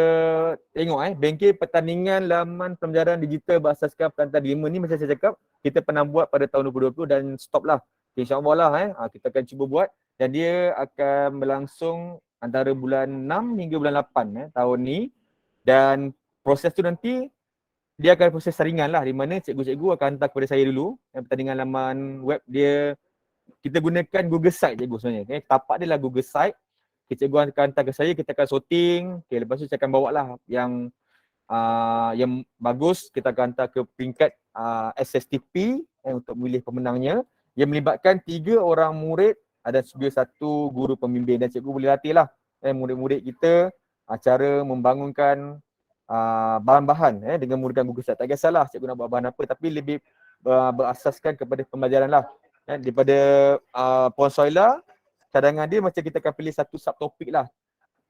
tengok bengkel pertandingan laman pembelajaran digital berasaskan pelantar D5 ni macam saya cakap, kita pernah buat pada tahun 2020 dan stop lah. InsyaAllah lah kita akan cuba buat, dan dia akan berlangsung antara bulan 6 hingga bulan 8 tahun ni, dan proses tu nanti dia akan proses saringan lah, di mana cikgu-cikgu akan hantar kepada saya dulu pertandingan laman web dia. Kita gunakan Google Site cikgu sebenarnya. Tapak dia lah Google Site. Cikgu akan hantar ke saya, kita akan sorting. Lepas tu saya akan bawa lah yang bagus, kita akan hantar ke peringkat SSTP untuk memilih pemenangnya, yang melibatkan 3 orang murid dan juga 1 guru pembimbing, dan cikgu boleh latih lah murid-murid kita cara membangunkan bahan-bahan dengan menggunakan Google Site. Tak kisahlah cikgu nak buat bahan apa, tapi lebih berasaskan kepada pembelajaran lah. Daripada Puan Soila, cadangan dia macam kita akan pilih satu subtopik lah.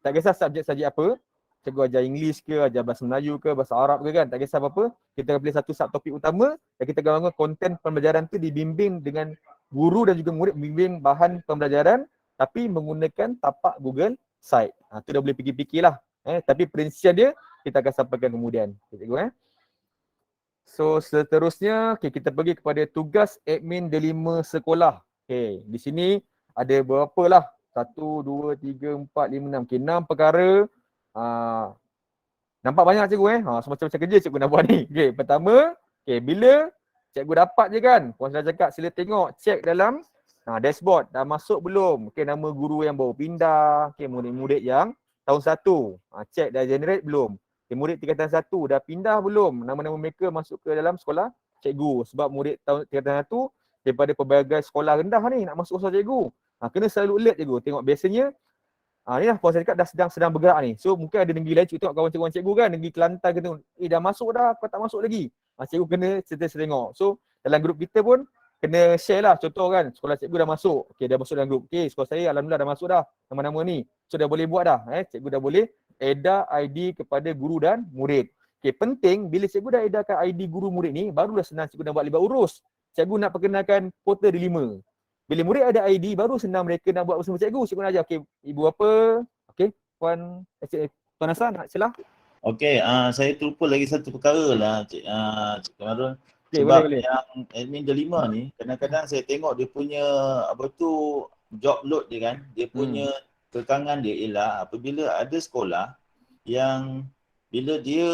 Tak kisah subjek-subjek apa, cikgu ajar English ke, ajar bahasa Melayu ke, bahasa Arab ke kan, tak kisah apa-apa, kita akan pilih satu subtopik utama dan kita akan bangun konten pembelajaran tu dibimbing dengan guru dan juga murid bimbing bahan pembelajaran tapi menggunakan tapak Google Site. Tu dah boleh fikir-fikirlah. Tapi perincian dia kita akan sampaikan kemudian. Cikgu So seterusnya kita pergi kepada tugas admin D5 sekolah. Di sini ada berapa lah? 1, 2, 3, 4, 5, 6. 6 perkara. Nampak banyak cikgu semacam kerja cikgu nak buat ni. Pertama, bila cikgu dapat je kan, puan sudah cakap sila tengok, cek dalam dashboard dah masuk belum, nama guru yang baru pindah, murid-murid yang tahun 1, cek dah generate belum, murid tingkatan 1 dah pindah belum, nama-nama mereka masuk ke dalam sekolah cikgu. Sebab murid tahun tingkatan 1 daripada pelbagai sekolah rendah ni nak masuk sekolah cikgu, kena selalu alert cikgu. Tengok biasanya ni lah puan saya cakap dah sedang bergerak ni. So mungkin ada negeri lain, cikgu tengok kawan-kawan cikgu kan, negeri Kelantan kena dah masuk dah, kau tak masuk lagi. Cikgu kena sentiasa tengok. So dalam grup kita pun kena share lah. Contoh kan, sekolah cikgu dah masuk. Okay, dah masuk dalam grup. Okay, sekolah saya alhamdulillah dah masuk dah nama-nama ni. So dah boleh buat dah. Cikgu dah boleh edar ID kepada guru dan murid. Okay, penting bila cikgu dah edarkan ID guru murid ni, barulah senang cikgu nak buat libat urus. Cikgu nak perkenalkan kuota di 5. Bila murid ada ID, baru senang mereka nak buat bersama cikgu. Cikgu nak ajar, okay, ibu apa? Okay, Puan Hasan, nak silah. Okey, saya terlupa lagi satu perkara lah Cik Kamarul. Okay, Sebab boleh. yang admin delima ni, kadang-kadang saya tengok dia punya job load dia kan, dia punya kekangan dia ialah apabila ada sekolah yang bila dia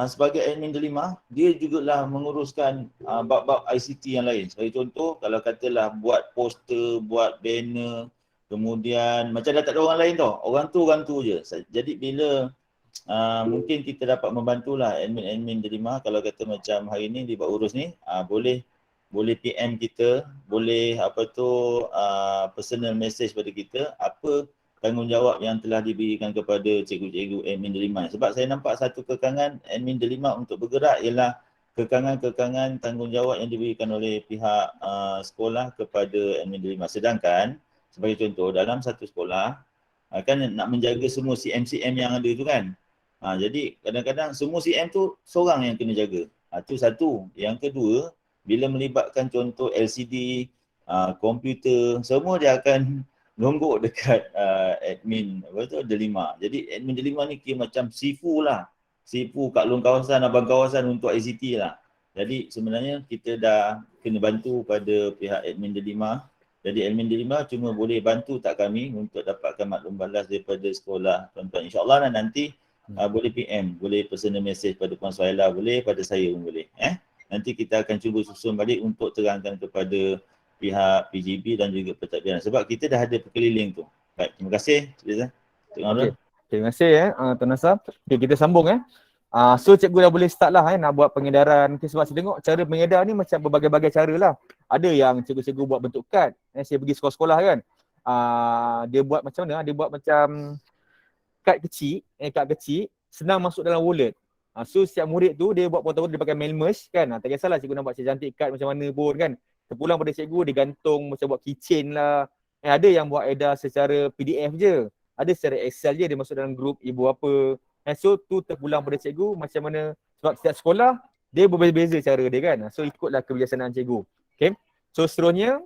sebagai admin delima, dia jugalah menguruskan bab-bab ICT yang lain. Sebagai contoh, kalau katalah buat poster, buat banner, kemudian macam dah tak ada orang lain tau, orang tu je. Jadi bila mungkin kita dapat membantulah admin-admin delima, kalau kata macam hari ni dia buat urus ni, boleh PM kita, boleh personal message pada kita apa tanggungjawab yang telah diberikan kepada cikgu-cikgu admin delima. Sebab saya nampak satu kekangan admin delima untuk bergerak ialah kekangan-kekangan tanggungjawab yang diberikan oleh pihak sekolah kepada admin delima. Sedangkan sebagai contoh dalam satu sekolah kan nak menjaga semua CM-CM yang ada tu kan. Jadi kadang-kadang semua CM tu seorang yang kena jaga. Itu satu. Yang kedua, bila melibatkan contoh LCD, komputer, semua dia akan nombok dekat admin delima. Jadi admin delima ni kira macam sifu lah. Sifu kat luar kawasan, abang kawasan untuk ICT lah. Jadi sebenarnya kita dah kena bantu pada pihak admin delima. Jadi admin delima cuma boleh bantu tak kami untuk dapatkan maklum balas daripada sekolah tuan-tuan. InsyaAllah nanti boleh PM, boleh personal message pada Puan Suhaila, boleh pada saya pun boleh. Nanti kita akan cuba susun balik untuk terangkan kepada pihak PGB dan juga pentadbiran. Sebab kita dah ada perkeliling tu. Baik, terima kasih. Okay. Terima kasih Tuan Nasar. Okay, kita sambung So cikgu dah boleh start lah nak buat pengedaran. Okay, sebab saya tengok cara pengedar ni macam berbagai-bagai cara lah. Ada yang cikgu-cikgu buat bentuk kad. Saya pergi sekolah-sekolah kan. Dia buat macam mana? Dia buat macam kad kecil, senang masuk dalam wallet. So setiap murid tu dia buat foto-foto, dia pakai mail merge kan. Tak kisahlah cikgu nak buat cantik kad macam mana pun kan. Terpulang pada cikgu, dia gantung macam buat keychain lah. Ada yang buat edar secara PDF je. Ada secara Excel je, dia masuk dalam grup ibu apa. So tu terpulang pada cikgu macam mana. Sebab setiap sekolah dia berbeza-beza cara dia kan. So ikutlah kebijaksanaan cikgu. Okay. So seterusnya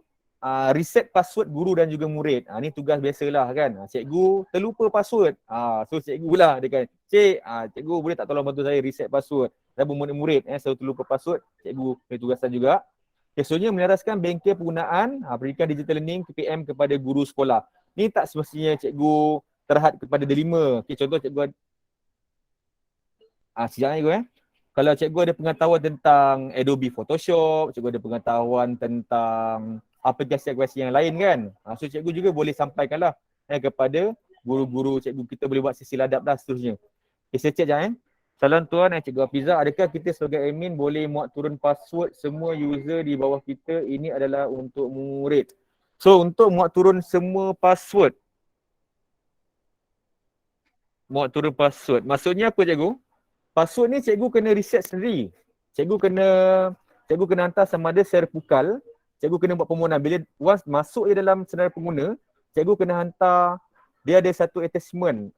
reset password guru dan juga murid. Ni tugas biasalah kan. Cikgu terlupa password. So cikgu lah dia kan. Cikgu boleh tak tolong bantu saya reset password. Dan murid-murid selalu terlupa password. Cikgu punya tugasan juga. Kesunya meneraskan bengkel penggunaan pendidikan digital learning PPM kepada guru sekolah. Ni tak semestinya cikgu terhad kepada delima. Okay, contoh cikgu sekejap cikgu Kalau cikgu ada pengetahuan tentang Adobe Photoshop, cikgu ada pengetahuan tentang aplikasi-aplikasi yang lain kan. So cikgu juga boleh sampaikanlah kepada guru-guru cikgu. Kita boleh buat sesi ladap dah seterusnya. Okay, saya cek je Salam Tuan Cikgu Hafizah, adakah kita sebagai admin boleh muat turun password semua user di bawah kita? Ini adalah untuk murid. So untuk muat turun semua password. Muat turun password. Maksudnya apa cikgu? Password ni cikgu kena reset sendiri. Cikgu kena hantar sama ada secara pukal. Cikgu kena buat permohonan. Bila once masuk je dalam senarai pengguna, cikgu kena hantar, dia ada satu attachment.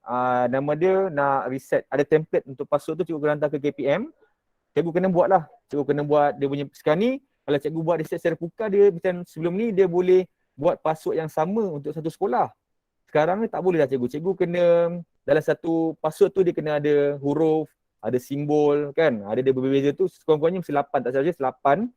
Nama dia nak reset. Ada template untuk password tu, cikgu kena hantar ke KPM. Cikgu kena buat lah. Cikgu kena buat dia punya. Sekarang ni, kalau cikgu buat reset secara pukal, dia macam sebelum ni, dia boleh buat password yang sama untuk satu sekolah. Sekarang ni tak boleh lah cikgu. Cikgu kena, dalam satu password tu dia kena ada huruf, ada simbol kan. Ada dia berbeza tu, sekurang-kurangnya mesti 8. Tak saja 8.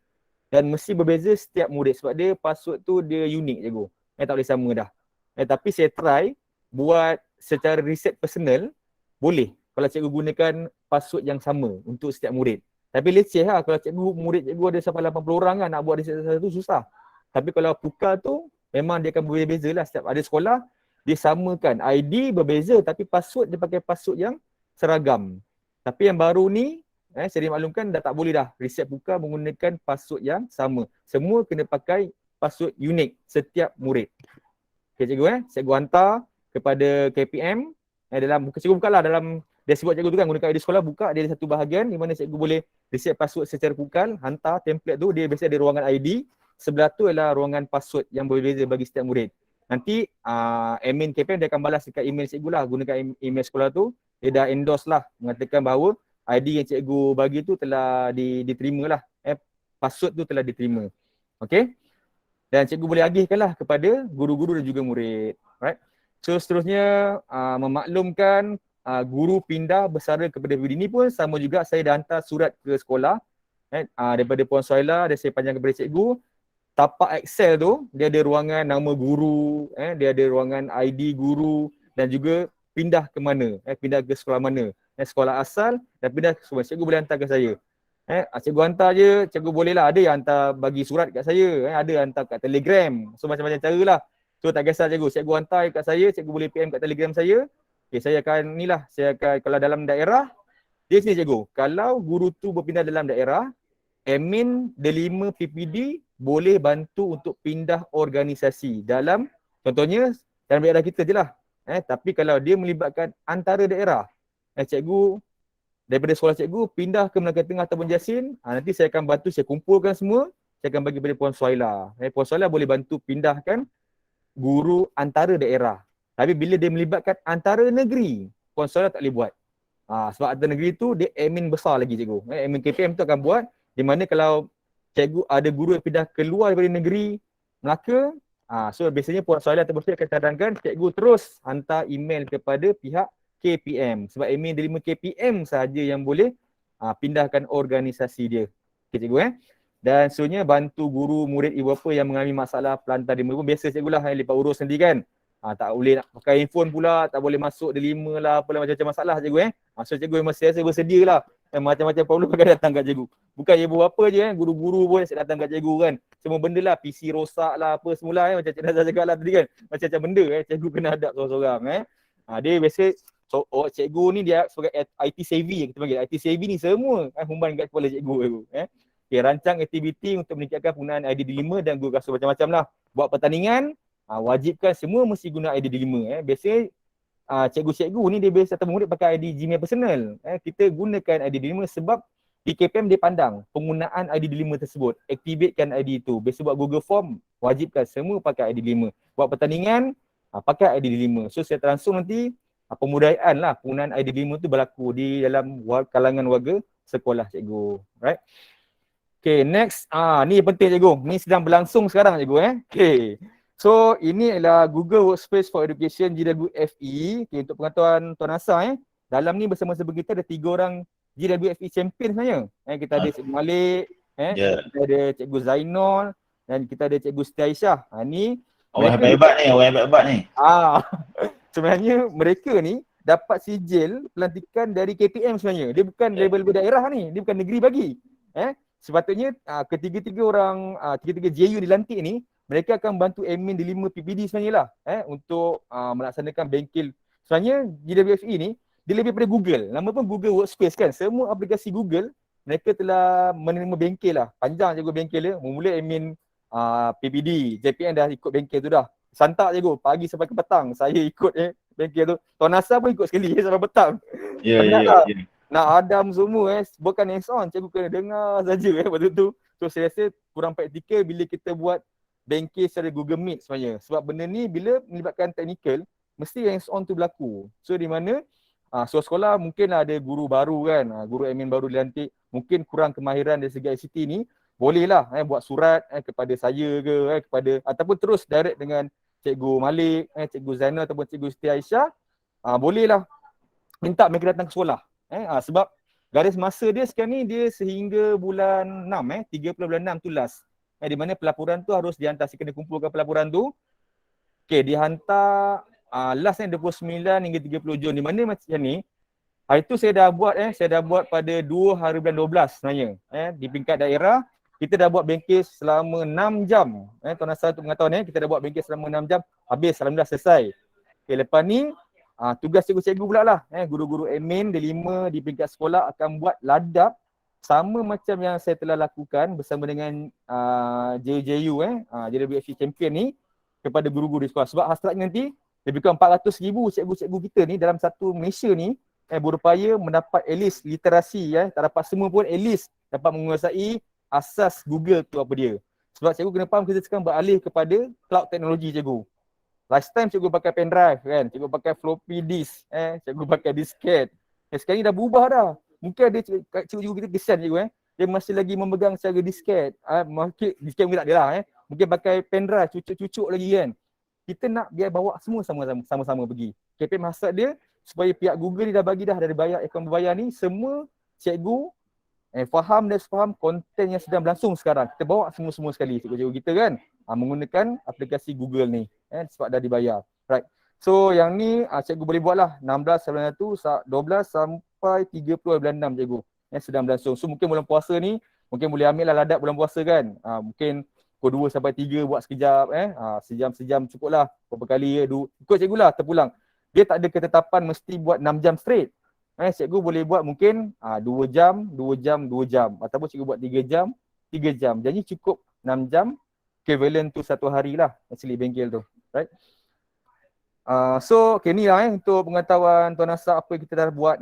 Dan mesti berbeza setiap murid. Sebab dia password tu dia unik cikgu. Tak boleh sama dah. Tapi saya try buat secara reset personal, boleh. Kalau cikgu gunakan password yang sama untuk setiap murid. Tapi leceh lah kalau murid cikgu ada sampai 80 orang kan, nak buat reset satu susah. Tapi kalau pukal tu, memang dia akan berbeza lah. Setiap ada sekolah, dia samakan. ID berbeza tapi password dia pakai password yang seragam. Tapi yang baru ni, saya dimaklumkan dah tak boleh dah reset pukal menggunakan password yang sama. Semua kena pakai password unik setiap murid. Okay cikgu cikgu hantar kepada KPM dalam cikgu buka lah dalam dashboard cikgu tu kan, gunakan ID sekolah, buka dia ada satu bahagian di mana cikgu boleh reset password secara pukal, hantar template tu, dia biasa ada ruangan ID. sebelah tu adalah ruangan password yang berbeza bagi setiap murid. Nanti admin KPM dia akan balas dekat email cikgu lah, gunakan email sekolah tu, dia dah endorse lah mengatakan bahawa ID yang cikgu bagi tu telah diterima lah, password tu telah diterima. Okay, dan cikgu boleh agihkan lah kepada guru-guru dan juga murid. Alright. So seterusnya memaklumkan guru pindah bersara kepada PPD ni pun sama juga, saya dah hantar surat ke sekolah daripada Puan Suhaila dan saya panjang kepada cikgu. Tapak Excel tu dia ada ruangan nama guru, dia ada ruangan ID guru dan juga pindah ke mana, pindah ke sekolah mana, sekolah asal dan pindah ke sekolah. Cikgu boleh hantar ke saya. Cikgu hantar je, cikgu boleh lah, ada yang hantar bagi surat kat saya, ada hantar kat Telegram. So macam-macam cara lah. So tak kisah cikgu hantar kat saya, cikgu boleh PM kat Telegram saya. Okay, saya akan ni lah, saya akan, kalau dalam daerah, dia sini cikgu, kalau guru tu berpindah dalam daerah, admin delima PPD boleh bantu untuk pindah organisasi dalam, contohnya dalam daerah kita je lah. Tapi kalau dia melibatkan antara daerah, cikgu daripada sekolah cikgu pindah ke Melaka Tengah ataupun Jasin, nanti saya akan bantu, saya kumpulkan semua, saya akan bagi kepada Puan Suhaila. Puan Suhaila boleh bantu pindahkan guru antara daerah. Tapi bila dia melibatkan antara negeri, Puan Suhaila tak boleh buat. Sebab antara negeri tu dia admin besar lagi cikgu. Admin KPM tu akan buat, di mana kalau cikgu ada guru yang pindah keluar daripada negeri Melaka, so biasanya Puan Suhaila atau Puan akan cadangkan cikgu terus hantar email kepada pihak KPM. Sebab admin delima KPM sahaja yang boleh pindahkan organisasi dia. Okay cikgu Dan seterusnya bantu guru, murid, ibu bapa yang mengalami masalah pelantar delima pun biasa cikgu lah yang lepas urus sendiri kan. Tak boleh nak pakai handphone pula, tak boleh masuk delima lah, apalah macam-macam masalah cikgu So cikgu memang saya bersedia lah. Macam-macam problem akan datang kat cikgu. Bukan ibu bapa je guru-guru pun saya datang kat cikgu kan. Semua benda lah, PC rosak lah apa semula macam Cik Nazar cakap lah tadi kan. Macam-macam benda cikgu kena hadap seorang-seorang Dia biasa cikgu ni dia sebagai IT savvy yang kita panggil. IT savvy ni semua humban kat kepala cikgu Okay, rancang aktiviti untuk meningkatkan penggunaan ID delima dan guru kasut macam-macam lah. Buat pertandingan, wajibkan semua mesti guna ID delima Biasanya cikgu-cikgu ni dia biasa atau murid pakai ID Gmail personal. Kita gunakan ID delima sebab di KPM dia pandang penggunaan ID delima tersebut. Activatekan ID itu. Biasa buat Google Form, wajibkan semua pakai ID delima. Buat pertandingan, pakai ID delima. So saya transfer nanti pemudayaan lah penggunaan ID delima tu berlaku di dalam kalangan warga sekolah cikgu. Right? Okay, next. Ni penting cikgu. Ni sedang berlangsung sekarang cikgu Okay. So ini adalah Google Workspace for Education GWFE. Okay, untuk pengetahuan Tuan Asa dalam ni bersama-sama kita ada 3 orang GWFE champion sebenarnya. Kita ada Cikgu Malik, kita ada Cikgu Zainul dan kita ada Cikgu Siti Aisyah. Ni orang hebat-hebat ni. Sebenarnya mereka ni dapat sijil pelantikan dari KPM sebenarnya. Dia bukan label daerah ni, dia bukan negeri bagi. Sepatutnya ketiga-tiga orang, tiga-tiga JU dilantik ni, mereka akan bantu admin delima PPD sebenarnya lah untuk melaksanakan bengkel. Sebenarnya GWFE ni dia lebih daripada Google. Nama pun Google Workspace kan. Semua aplikasi Google mereka telah menerima bengkel lah. Panjang cikgu bengkel dia. Mula admin PPD, JPN dah ikut bengkel tu dah. Santak cikgu, pagi sampai ke petang saya ikut bengkel tu. Tuan Nasar pun ikut sekali sampai petang. Ya. Nak hadam semua bukan hands on, cikgu kena dengar saja waktu tu. So saya rasa kurang praktikal bila kita buat bengkel secara Google Meet sebenarnya. Sebab benda ni bila melibatkan teknikal, mesti hands on tu berlaku. So di mana sekolah mungkin ada guru baru kan, guru admin baru dilantik, mungkin kurang kemahiran dari segi ICT ni, bolehlah buat surat kepada saya ke, kepada ataupun terus direct dengan Cikgu Malik, Cikgu Zainal ataupun Cikgu Siti Aisyah, bolehlah minta mereka datang ke sekolah. Sebab garis masa dia sekarang ni dia sehingga bulan 6, 30 bulan 6 tu last. Di mana pelaporan tu harus dihantar, kena kumpulkan pelaporan tu. Okay, dihantar last 29 hingga 30 Jun. Di mana macam ni, hari tu saya dah buat pada 2 hari bulan 12 sebenarnya. Di peringkat daerah, kita dah buat bengkel selama 6 jam. Tuan Asal untuk pengetahuan kita dah buat bengkel selama 6 jam, habis alhamdulillah selesai. Okay, lepas ni tugas cikgu-cikgu pula lah. Guru-guru admin delima di peringkat sekolah akan buat ladap sama macam yang saya telah lakukan bersama dengan JU JWFE champion ni kepada guru-guru di sekolah. Sebab hasratnya nanti lebih kurang 400,000 cikgu-cikgu kita ni dalam satu Malaysia ni berupaya mendapat at least literasi, tak dapat semua pun at least dapat menguasai asas Google tu apa dia. Sebab cikgu kena faham kita sekarang beralih kepada cloud teknologi cikgu. Last time cikgu pakai pendrive kan, cikgu pakai floppy disk, cikgu pakai disket. Sekarang ni dah berubah dah. Mungkin ada cikgu kita kesian cikgu dia masih lagi memegang secara disket. Mungkin disket mungkin tak ada lah Mungkin pakai pendrive, cucuk-cucuk lagi kan. Kita nak biar bawa semua sama-sama pergi. KPM hasrat dia supaya pihak Google ni dah bagi dah dari bayar akaun berbayar ni, semua cikgu faham dan faham konten yang sedang berlangsung sekarang. Kita bawa semua sekali cikgu-cikgu kita kan menggunakan aplikasi Google ni sebab dah dibayar. Right. So yang ni cikgu boleh buat lah 16, 12 sampai 30 bulan 6 cikgu yang sedang berlangsung. So mungkin bulan puasa ni mungkin boleh ambil lah ladap bulan puasa kan. Mungkin pukul 2 sampai 3 buat sekejap sejam cukup lah. Berapa kali ikut cikgu lah terpulang. Dia tak ada ketetapan mesti buat 6 jam straight. Cikgu boleh buat mungkin 2 jam ataupun cikgu buat 3 jam. Jadi cukup 6 jam equivalent tu 1 hari lah asli bengkel tu. Right? So ni lah untuk pengetahuan Tuan Asap apa kita dah buat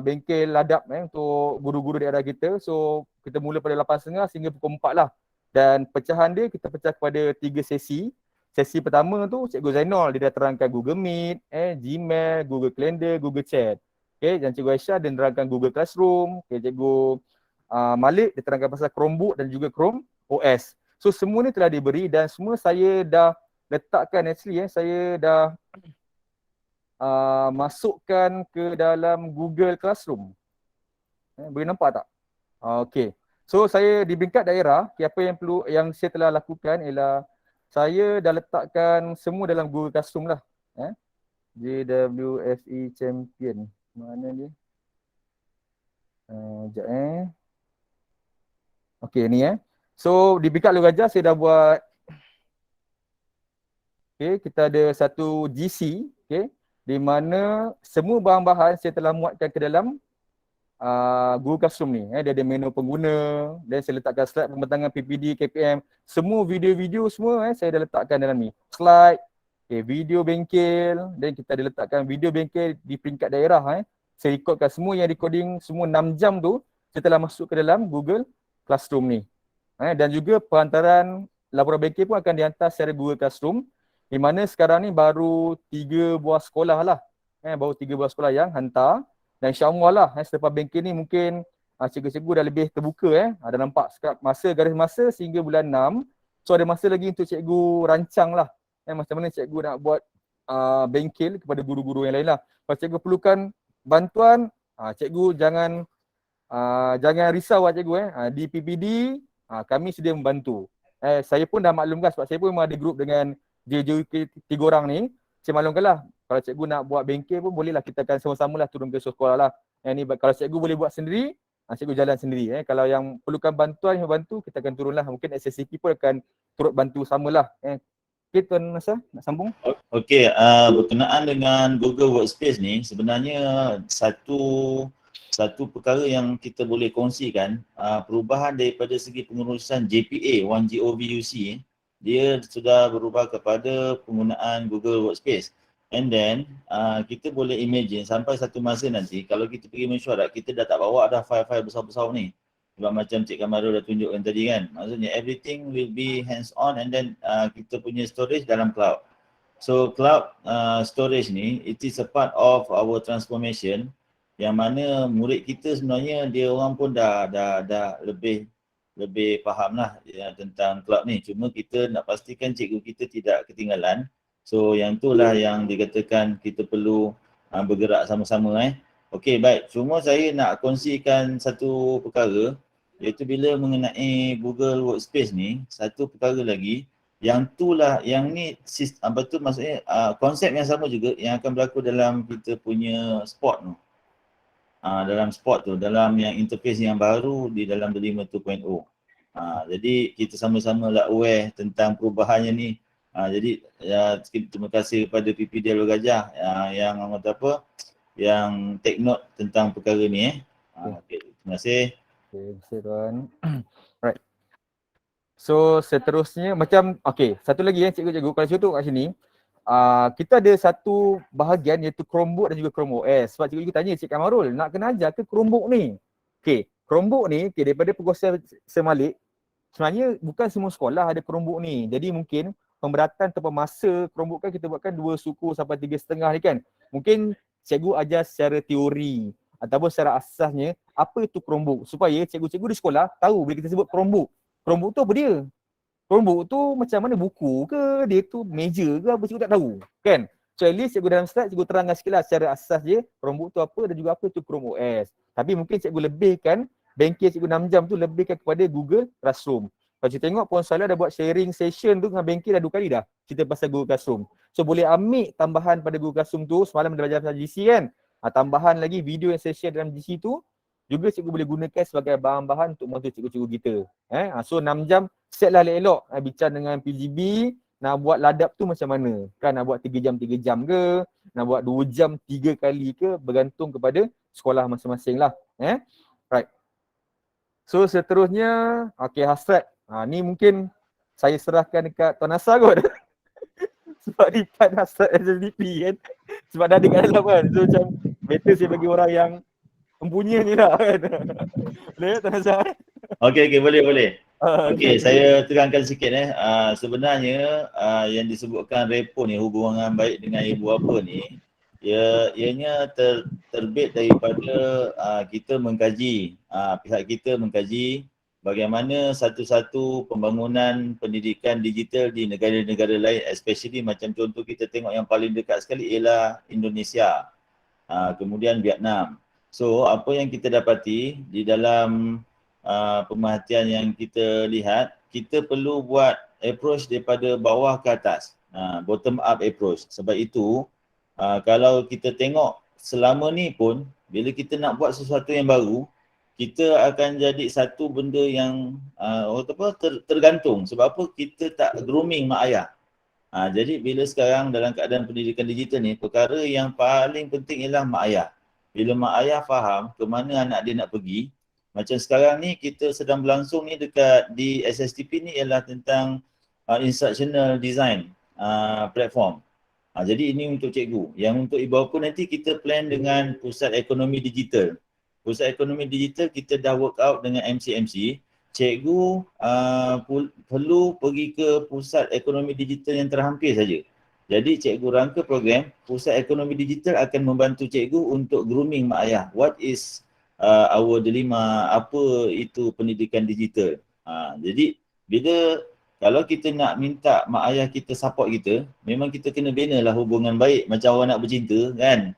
bengkel ladap untuk guru-guru di daerah kita. So kita mula pada 8.30 sehingga pukul 4 lah. Dan pecahan dia kita pecah kepada 3 sesi. Sesi pertama tu Cikgu Zainal dia dah terangkan Google Meet, Gmail, Google Calendar, Google Chat. Okay, dan Cikgu Aisyah dia terangkan Google Classroom. Okay, Cikgu Malik dia terangkan pasal Chromebook dan juga Chrome OS. So semua ni telah diberi dan semua saya dah letakkan saya dah masukkan ke dalam Google Classroom. Boleh nampak tak? Okay. So saya di peringkat daerah, apa yang saya telah lakukan ialah saya dah letakkan semua dalam Google Classroom lah. JWFE Champion. Mana dia? Sekejap Okay ni So di peringkat Alur Gajah saya dah buat kita ada satu GC di mana semua bahan-bahan saya telah muatkan ke dalam Google Classroom ni. Dia ada menu pengguna dan saya letakkan slide pembentangan PPD, KPM, semua video-video semua saya dah letakkan dalam ni. Slide, video bengkel dan kita ada letakkan video bengkel di peringkat daerah. Saya rekodkan semua yang recording semua 6 jam tu saya telah masuk ke dalam Google Classroom ni. Dan juga perantaran laporan bengkel pun akan dihantar secara Google Classroom di mana sekarang ni baru 3 buah sekolah lah. Baru 3 buah sekolah yang hantar. Dan insyaAllah lah selepas bengkel ni mungkin cikgu-cikgu dah lebih terbuka Ada nampak garis masa sehingga bulan 6. So ada masa lagi untuk cikgu rancang lah macam mana cikgu nak buat bengkel kepada guru-guru yang lain lah. Kalau cikgu perlukan bantuan, cikgu jangan risau cikgu di PPD kami sedia membantu. Saya pun dah maklumkan sebab saya pun memang ada grup dengan JJUK 3 orang ni. Saya maklumkan lah kalau cikgu nak buat bengkel pun bolehlah kita akan sama-sama lah turun ke sekolah lah. Yang ni kalau cikgu boleh buat sendiri, cikgu jalan sendiri. Kalau yang perlukan bantuan yang bantu, kita akan turun lah. Mungkin SSCP pun akan turut bantu samalah. Okay Tuan Nasa, nak sambung? Okay, berkenaan dengan Google Workspace ni sebenarnya satu perkara yang kita boleh kongsikan, perubahan daripada segi pengurusan JPA 1GOVUC dia sudah berubah kepada penggunaan Google Workspace. And then kita boleh imagine sampai satu masa nanti kalau kita pergi mesyuarat, kita dah tak bawa dah file-file besar-besar ni. Sebab macam Cik Kamarul dah tunjukkan tadi kan. Maksudnya everything will be hands on and then kita punya storage dalam cloud. So cloud storage ni, it is a part of our transformation yang mana murid kita sebenarnya dia orang pun dah lebih faham lah tentang cloud ni. Cuma kita nak pastikan cikgu kita tidak ketinggalan. So yang itulah yang dikatakan kita perlu bergerak sama-sama Okey, baik. Cuma saya nak kongsikan satu perkara iaitu bila mengenai Google Workspace ni, satu perkara lagi yang ni maksudnya konsep yang sama juga yang akan berlaku dalam kita punya sport tu. Dalam sport tu, dalam yang interface yang baru di dalam The 5.2.0. Jadi kita sama-sama lah aware tentang perubahannya ni. Jadi terima kasih kepada PPD Alur Gajah yang yang take note tentang perkara ni Okay, terima kasih. Terima kasih Tuan. Right. So seterusnya macam satu lagi cikgu-cikgu kalau contoh kat sini kita ada satu bahagian iaitu Chromebook dan juga Chrome OS. Sebab cikgu tanya Cik Kamarul nak kena ajar ke Chromebook ni? Chromebook ni daripada penguasa Sir Malik sebenarnya bukan semua sekolah ada Chromebook ni. Jadi mungkin pemberatan atau masa Chromebook kan kita buatkan 2 suku sampai 3,5 ni kan. Mungkin cikgu ajar secara teori ataupun secara asasnya apa itu Chromebook supaya cikgu-cikgu di sekolah tahu bila kita sebut Chromebook. Chromebook tu apa dia? Chromebook tu macam mana, buku ke, dia tu meja ke apa, cikgu tak tahu kan. So at least cikgu dalam slide cikgu terangkan sikit lah secara asas je Chromebook tu apa dan juga apa tu Chrome OS. Tapi mungkin cikgu lebihkan bengkel cikgu 6 jam tu lebihkan kepada Google Classroom. Kalau kita tengok Puan Salah dah buat sharing session tu dengan bengkel dah 2 kali dah cerita pasal Google Classroom. So boleh ambil tambahan pada Google Classroom tu, semalam dah belajar pasal GC kan. Tambahan lagi video yang session dalam GC tu juga cikgu boleh gunakan sebagai bahan-bahan untuk membantu cikgu-cikgu kita. So 6 jam set lah elok-elok bincang dengan PGB, nak buat ladap tu macam mana. Kan nak buat 3 jam ke, nak buat 2 jam 3 kali ke, bergantung kepada sekolah masing-masing lah. Right. So seterusnya, okay, hasrat. Ni mungkin saya serahkan dekat Tuan Nasa kot. Sebab ni part hasrat SSDP kan. Sebab dah ada kat dalam kan. So macam better saya bagi orang yang mempunyai ni lah kan. Boleh Tuan Nasa? Okay, boleh. Okey, saya terangkan sikit sebenarnya yang disebutkan repo ni, hubungan baik dengan ibu bapa ni, ianya terbit daripada kita mengkaji, pihak kita mengkaji bagaimana satu-satu pembangunan pendidikan digital di negara-negara lain, especially macam contoh kita tengok yang paling dekat sekali ialah Indonesia, kemudian Vietnam. So apa yang kita dapati di dalam pemerhatian yang kita lihat, kita perlu buat approach daripada bawah ke atas, bottom up approach. Sebab itu kalau kita tengok selama ni pun bila kita nak buat sesuatu yang baru, kita akan jadi satu benda yang tergantung. Sebab apa? Kita tak grooming mak ayah. Jadi bila sekarang dalam keadaan pendidikan digital ni, perkara yang paling penting ialah mak ayah. Bila mak ayah faham ke mana anak dia nak pergi, macam sekarang ni kita sedang berlangsung ni di SSTP ni ialah tentang instructional design platform. Jadi ini untuk cikgu. Yang untuk ibu bapa nanti kita plan dengan pusat ekonomi digital. Pusat ekonomi digital kita dah work out dengan MCMC. Cikgu perlu pergi ke pusat ekonomi digital yang terhampir saja. Jadi cikgu rangka program, pusat ekonomi digital akan membantu cikgu untuk grooming mak ayah. What is our dilemma, apa itu pendidikan digital. Jadi bila kalau kita nak minta mak ayah kita support kita, memang kita kena bina lah hubungan baik macam orang nak bercinta kan.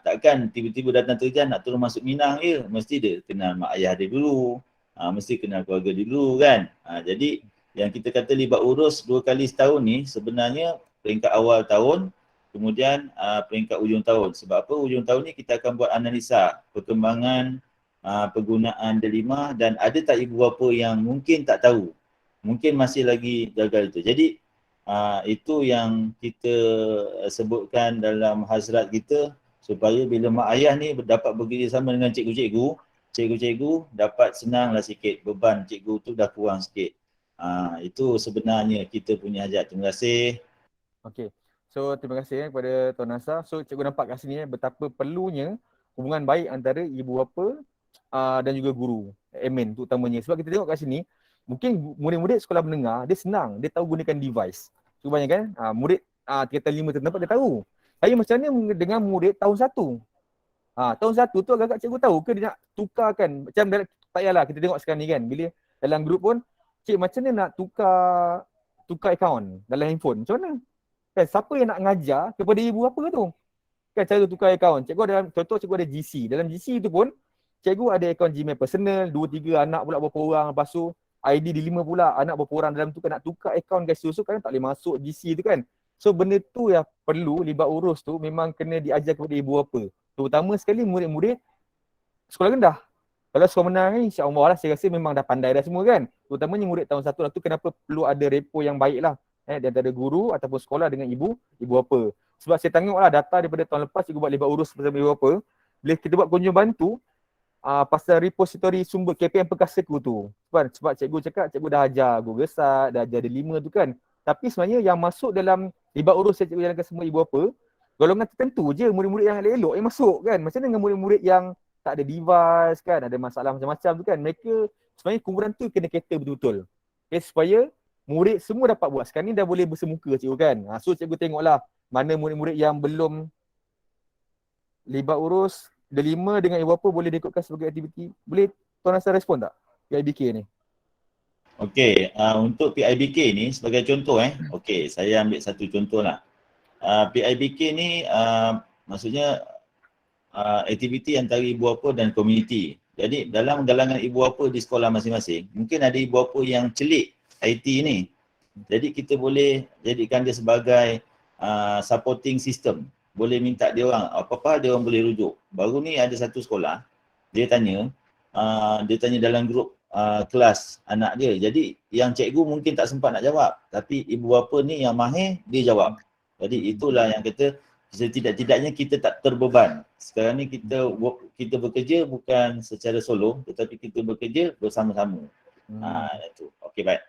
Takkan tiba-tiba datang terjun nak turun masuk Minang je, mesti dia kenal mak ayah dia dulu, mesti kenal keluarga dia dulu kan. Jadi yang kita kata libat urus 2 kali setahun ni sebenarnya peringkat awal tahun, kemudian peringkat ujung tahun. Sebab apa? Ujung tahun ni kita akan buat analisa perkembangan penggunaan delima dan ada tak ibu bapa yang mungkin tak tahu, mungkin masih lagi gagal itu. Jadi itu yang kita sebutkan dalam hasrat kita supaya bila mak ayah ni dapat bekerjasama dengan cikgu-cikgu dapat senanglah sikit, beban cikgu tu dah kurang sikit. Itu sebenarnya kita punya hajat. Terima kasih. Okey. So terima kasih kepada Tuan Nasa. So cikgu nampak kat sini betapa perlunya hubungan baik antara ibu bapa dan juga guru, admin tu utamanya. Sebab kita tengok kat sini, mungkin murid-murid sekolah menengah dia senang, dia tahu gunakan device. Cuba bayangkan murid tingkatan 5 tertempat dia tahu. Tapi macam mana dengan murid tahun 1? Tahun 1 tu agak-agak cikgu tahu ke dia nak tukarkan, macam tak payahlah kita tengok sekarang ni kan, bila dalam grup pun, cik macam mana nak tukar akaun dalam handphone, macam mana? Kan siapa yang nak ngajar kepada ibu apa tu? Kan cara tukar akaun. Cikgu ada, contoh cikgu ada GC. Dalam GC tu pun cikgu ada akaun Gmail personal, 2-3 anak pula berapa orang, lepas tu ID di 5 pula, anak berapa orang dalam tu kan nak tukar akaun guys. So kan tak boleh masuk GC tu kan. So benda tu yang perlu libat urus tu memang kena diajar kepada ibu bapa. Terutama sekali murid-murid sekolah rendah. Kalau sekolah menengah ni insya-Allah lah saya rasa memang dah pandai dah semua kan. Terutamanya murid tahun 1 lah tu kenapa perlu ada repo yang baik lah. Di antara guru ataupun sekolah dengan ibu bapa. Sebab saya tengoklah data daripada tahun lepas cikgu buat libat urus bersama ibu bapa. Bila kita buat kunjung bantu pasal repository sumber KPM Perkasaku tu. Sebab cikgu cakap cikgu dah ajar Google Start, dah ajar D5 tu kan. Tapi sebenarnya yang masuk dalam libat urus yang cikgu jalankan semua ibu bapa, golongan tertentu je murid-murid yang elok yang masuk kan. Macam mana dengan murid-murid yang tak ada device kan, ada masalah macam-macam tu kan. Mereka sebenarnya kumpulan tu kena cater betul-betul. Okay, supaya murid semua dapat buat. Sekarang ni dah boleh bersemuka cikgu kan. So cikgu tengoklah mana murid-murid yang belum libat urus delima dengan ibu bapa boleh diikutkan sebagai aktiviti. Boleh Tuan Nasir respon tak PIBK ni? Okey, untuk PIBK ni sebagai contoh okey, saya ambil satu contoh lah. PIBK ni maksudnya aktiviti antara ibu bapa dan komuniti. Jadi dalam galangan ibu bapa di sekolah masing-masing, mungkin ada ibu bapa yang celik IT ni. Jadi kita boleh jadikan dia sebagai supporting system. Boleh minta dia orang, apa-apa dia orang boleh rujuk. Baru ni ada satu sekolah, dia tanya dalam grup kelas anak dia. Jadi yang cikgu mungkin tak sempat nak jawab, tapi ibu bapa ni yang mahir, dia jawab. Jadi itulah yang kata setidak-tidaknya kita tak terbeban. Sekarang ni kita bekerja bukan secara solo, tetapi kita bekerja bersama-sama. Itu. Okey, baik.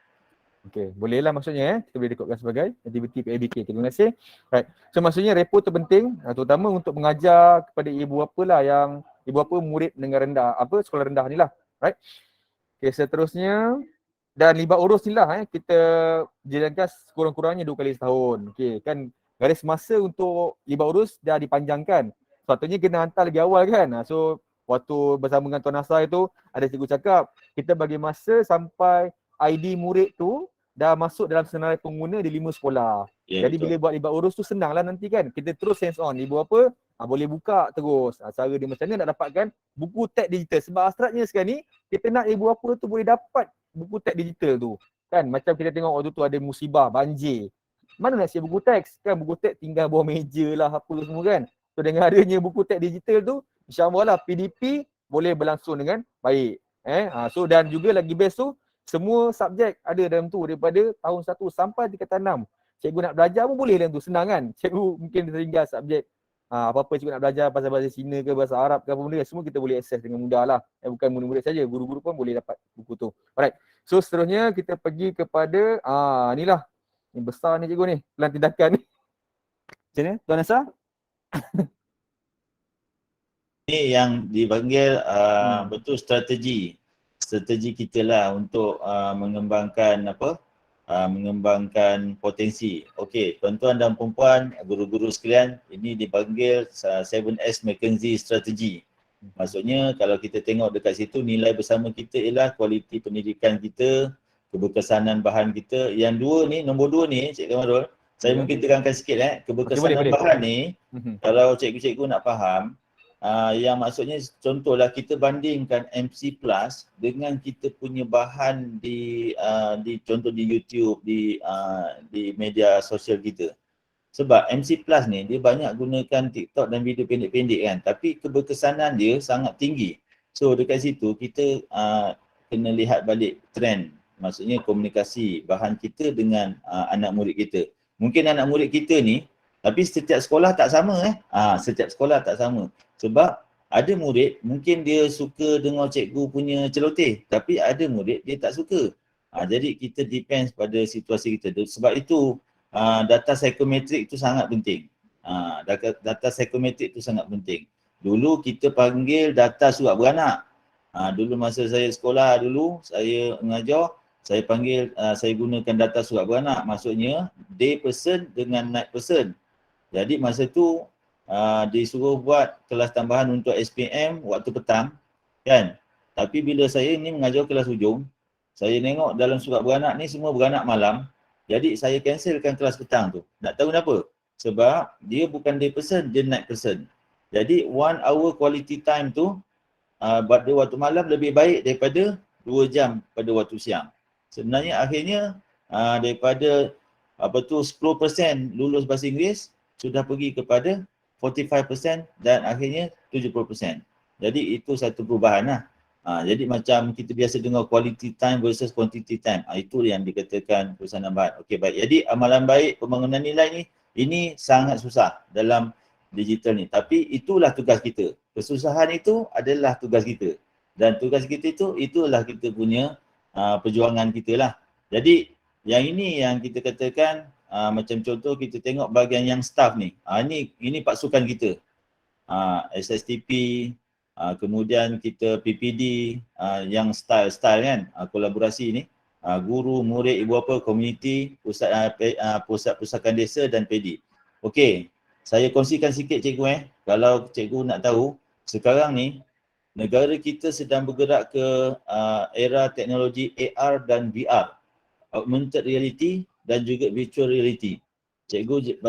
Okey, bolehlah maksudnya kita boleh dekatkan sebagai aktiviti PIBK. Terima kasih. Right. So maksudnya repo tu penting, terutama untuk mengajar kepada ibu bapa lah yang ibu bapa murid menengah rendah, sekolah rendah ni lah. Right. Okey, seterusnya dan libat urus ni lah kita jalankan kurang-kurangnya 2 kali setahun. Okey, kan garis masa untuk libat urus dah dipanjangkan. Sepatutnya kena hantar lagi awal kan. So waktu bersama dengan Tuan Nasar itu ada cikgu cakap kita bagi masa sampai ID murid tu dah masuk dalam senarai pengguna di 5 sekolah. Jadi betul. Bila buat libat urus tu senang lah nanti kan. Kita terus hands on. Ibu apa? Boleh buka terus. Cara dia macam mana nak dapatkan buku teks digital. Sebab hasratnya sekarang ni kita nak ibu apa tu boleh dapat buku teks digital tu. Kan macam kita tengok waktu tu ada musibah, banjir. Mana nak siap buku teks? Kan buku teks tinggal bawah meja lah apa semua kan. So dengan adanya buku teks digital tu, insyaAllah lah PDP boleh berlangsung dengan baik. So dan juga lagi best tu, semua subjek ada dalam tu daripada tahun 1 sampai tingkatan 6. Cikgu nak belajar pun boleh dalam tu, senang kan. Cikgu mungkin tertinggal subjek apa-apa cikgu nak belajar pasal bahasa Cina ke bahasa Arab ke apa benda, semua kita boleh akses dengan mudah lah. Bukan murid-murid saja, guru-guru pun boleh dapat buku tu. Alright. So seterusnya kita pergi kepada inilah. Ini besar ni cikgu ni, plan tindakan ni. Macam mana Tuan Nasar? Ini yang dipanggil betul strategi kita lah untuk mengembangkan mengembangkan potensi. Okey, tuan-tuan dan puan-puan, guru-guru sekalian, ini dipanggil 7S McKinsey Strategy. Maksudnya kalau kita tengok dekat situ, nilai bersama kita ialah kualiti pendidikan kita, keberkesanan bahan kita. Yang nombor dua ni, Cik Kamarul, saya mungkin terangkan sikit keberkesanan bahan ni, kalau cikgu-cikgu nak faham, yang maksudnya contohlah kita bandingkan MC Plus dengan kita punya bahan di contoh di YouTube, di media sosial kita. Sebab MC Plus ni dia banyak gunakan TikTok dan video pendek-pendek kan, tapi keberkesanan dia sangat tinggi. So dekat situ kita kena lihat balik trend, maksudnya komunikasi bahan kita dengan anak murid kita. Mungkin anak murid kita ni, tapi setiap sekolah tak sama setiap sekolah tak sama. Sebab ada murid mungkin dia suka dengar cikgu punya celoteh, tapi ada murid dia tak suka. Jadi kita depends pada situasi kita. Sebab itu data psikometrik itu sangat penting. Data psikometrik itu sangat penting. Dulu kita panggil data surat beranak. Dulu masa saya sekolah dulu, saya mengajar, saya panggil, saya gunakan data surat beranak. Maksudnya day person dengan night person. Jadi masa tu disuruh buat kelas tambahan untuk SPM waktu petang kan. Tapi bila saya ni mengajar kelas hujung, saya tengok dalam surat beranak ni semua beranak malam. Jadi saya cancelkan kelas petang tu. Tak tahu kenapa? Sebab dia bukan day person, dia night person. Jadi 1 hour quality time tu pada waktu malam lebih baik daripada 2 jam pada waktu siang. Sebenarnya akhirnya daripada 10% lulus bahasa Inggeris sudah pergi kepada 45% dan akhirnya 70%. Jadi itu satu perubahan lah. Jadi macam kita biasa dengar quality time versus quantity time. Itu yang dikatakan perusahaan bahan. Okey, baik. Jadi amalan baik, pembangunan nilai ni, ini sangat susah dalam digital ni. Tapi itulah tugas kita. Kesusahan itu adalah tugas kita. Dan tugas kita itu, itulah kita punya perjuangan kita lah. Jadi yang ini yang kita katakan, macam contoh kita tengok bahagian yang staff ni. Ini pasukan kita. SSTP, kemudian kita PPD yang style-style kan, kolaborasi ni, guru, murid, ibu bapa, komuniti, pusat pusakan desa dan PD. Okey, saya kongsikan sikit cikgu kalau cikgu nak tahu, sekarang ni negara kita sedang bergerak ke era teknologi AR dan VR, augmented reality dan juga virtual reality. Cikgu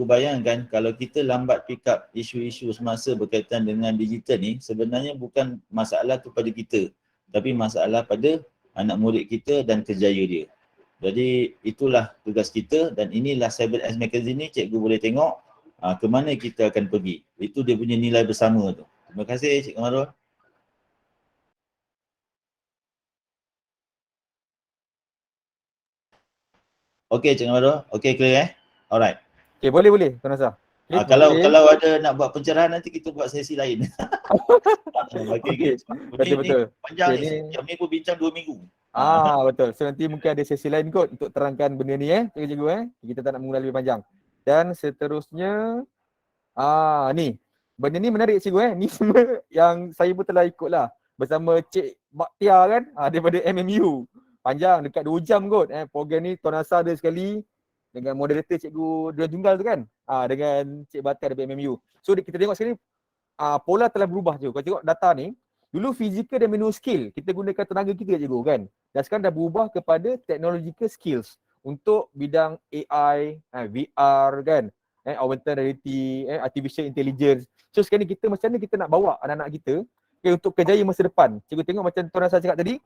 bayangkan kalau kita lambat pick up isu-isu semasa berkaitan dengan digital ni, sebenarnya bukan masalah tu pada kita, tapi masalah pada anak murid kita dan kerjaya dia. Jadi itulah tugas kita dan inilah CyberX Magazine ni cikgu boleh tengok ke mana kita akan pergi. Itu dia punya nilai bersama tu. Terima kasih Cik Kamarul. Okey Cik Kamarul, okey clear Alright. Okay, boleh Tuan Azhar. Kalau ada nak buat pencerahan nanti kita buat sesi lain. Okey. Betul. Panjang ni, jam ni pun bincang 2 minggu. Betul. So nanti mungkin ada sesi lain kot untuk terangkan benda ni cikgu-cikgu Kita tak nak mengulang lebih panjang. Dan seterusnya ni. Benda ni menarik cikgu Ni semua yang saya pun telah ikut lah bersama Cik Baktia kan daripada MMU. Panjang dekat 2 jam kot program ni Tuan Azhar ada sekali dengan moderator cikgu Duan Tunggal tu kan dengan Cik Baktia daripada MMU. So kita tengok sekali pola telah berubah cikgu. Kalau tengok data ni, dulu fizikal dan manual skill kita gunakan tenaga kita cikgu kan. Dan sekarang dah berubah kepada technological skills untuk bidang AI, VR kan, augmented reality, artificial intelligence. So sekarang ni kita macam mana kita nak bawa anak-anak kita untuk kerjaya masa depan. Cikgu tengok macam Tuan Azhar cakap tadi,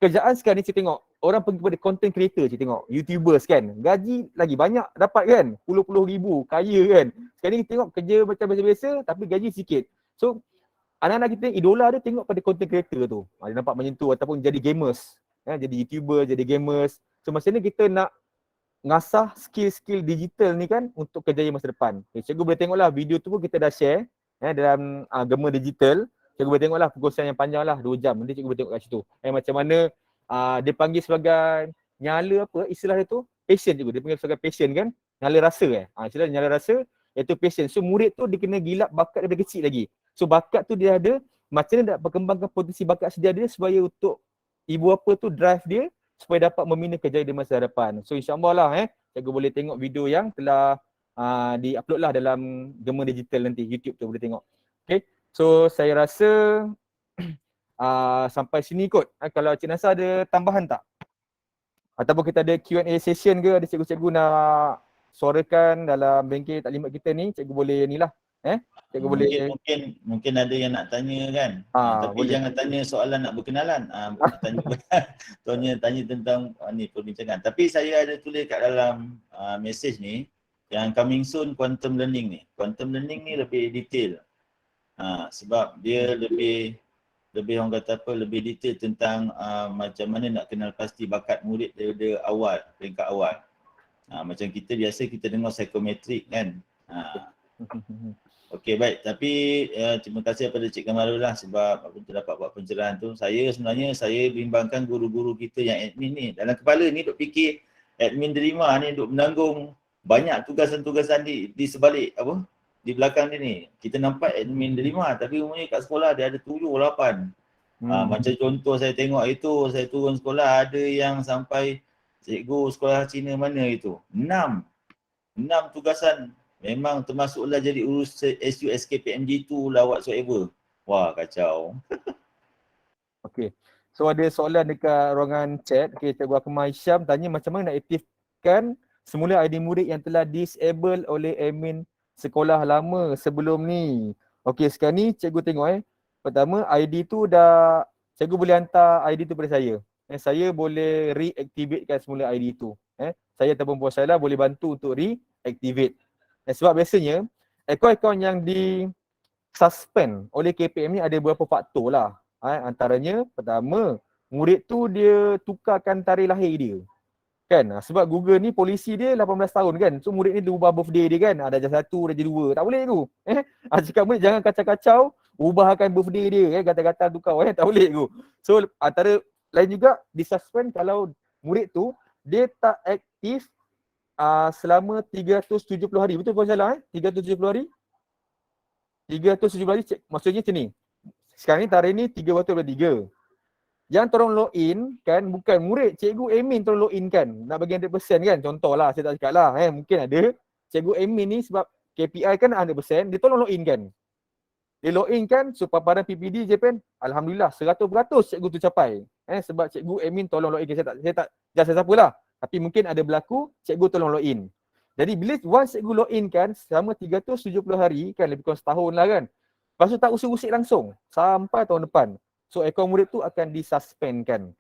kerjaan sekarang ni saya tengok orang pergi kepada content creator, saya tengok YouTubers kan, gaji lagi banyak dapat kan, puluh-puluh ribu, kaya kan. Sekarang ni kita tengok kerja macam biasa-biasa tapi gaji sikit. So anak-anak kita idola dia tengok pada content creator tu. Dia nampak macam tu ataupun jadi gamers, jadi YouTuber, jadi gamers. So macam mana kita nak ngasah skill-skill digital ni kan untuk kerjaya masa depan. Cikgu boleh tengoklah video tu pun kita dah share dalam Gema Digital. Cikgu boleh tengoklah perkongsian yang panjang lah 2 jam. Nanti cikgu boleh tengok kat situ. Macam mana dia panggil sebagai nyala apa istilah dia tu? Passion cikgu. Dia panggil sebagai passion kan? Nyala rasa istilah nyala rasa iaitu passion. So murid tu dia kena gilap bakat daripada kecil lagi. So bakat tu dia ada, macam mana nak perkembangkan potensi bakat sedia dia supaya untuk ibu bapa tu drive dia supaya dapat membina kerjaya di masa hadapan. So insya-Allah lah cikgu boleh tengok video yang telah di-upload lah dalam Gema Digital nanti, YouTube tu boleh tengok. Okay. So saya rasa sampai sini kot. Kalau Cik Nasa ada tambahan tak? Ataupun kita ada Q&A session ke, ada cikgu-cikgu nak suarakan dalam bengkel taklimat kita ni, cikgu boleh ni lah. Cikgu boleh mungkin ada yang nak tanya kan. Tapi boleh. Jangan tanya soalan nak berkenalan. Tanya tentang ni perbincangan. Tapi saya ada tulis kat dalam message ni yang coming soon quantum learning ni. Quantum learning ni lebih detail. Sebab dia lebih orang kata apa, lebih detail tentang macam mana nak kenal pasti bakat murid daripada awal, peringkat awal. Macam kita biasa kita dengar psikometrik kan. Okey baik, tapi terima kasih kepada Cik Kamarul lah sebab dapat buat pencerahan tu. Sebenarnya saya bimbangkan guru-guru kita yang admin ni. Dalam kepala ni duk fikir admin derima ni duk menanggung banyak tugasan-tugasan di sebalik apa? Di belakang dia ni. Kita nampak admin derima tapi umumnya kat sekolah dia ada 7, 8. Macam contoh saya tengok itu, saya turun sekolah ada yang sampai cikgu sekolah Cina mana itu? 6 tugasan. Memang termasuklah jadi urus SUSKPMG tu lah whatsoever. Wah kacau. Okey. So ada soalan dekat ruangan chat. Okey, Cikgu Akmal Hisham tanya macam mana nak aktifkan semula ID murid yang telah disable oleh admin sekolah lama sebelum ni. Okey, sekarang ni cikgu tengok pertama ID tu dah, cikgu boleh hantar ID tu pada saya. Saya boleh reactivatekan semula ID tu. Saya ataupun bos saya lah boleh bantu untuk reactivate. Sebab biasanya akaun-akaun yang di-suspend oleh KPM ni ada beberapa faktor lah. Antaranya pertama, murid tu dia tukarkan tarikh lahir dia. Kan? Sebab Google ni polisi dia 18 tahun kan. So murid ni dia ubah birthday dia kan. Darjah 1, darjah 2. Tak boleh tu. Cakap murid jangan kacau-kacau, ubahkan birthday dia kata-kata tukar tak boleh tu. So antara lain juga disuspend kalau murid tu dia tak aktif selama 370 hari. Betul ke salah 370 hari? 370 hari maksudnya macam ni. Sekarang ni tarikh ni 3/3. Yang tolong login kan bukan murid, cikgu admin tolong login kan. Nak bagi 100% kan. Contohlah saya tak cakap lah mungkin ada cikgu admin ni sebab KPI kan 100%, dia tolong login kan. Dia login kan so paparan PPD JPN alhamdulillah 100% cikgu tu capai. Sebab cikgu admin tolong login. Saya tak jasa siapa lah. Tapi mungkin ada berlaku cikgu tolong login. Jadi bila once cikgu login kan selama 370 hari kan lebih kurang setahun lah kan. Lepas tu tak usik-usik langsung sampai tahun depan. So akaun murid tu akan disuspendkan.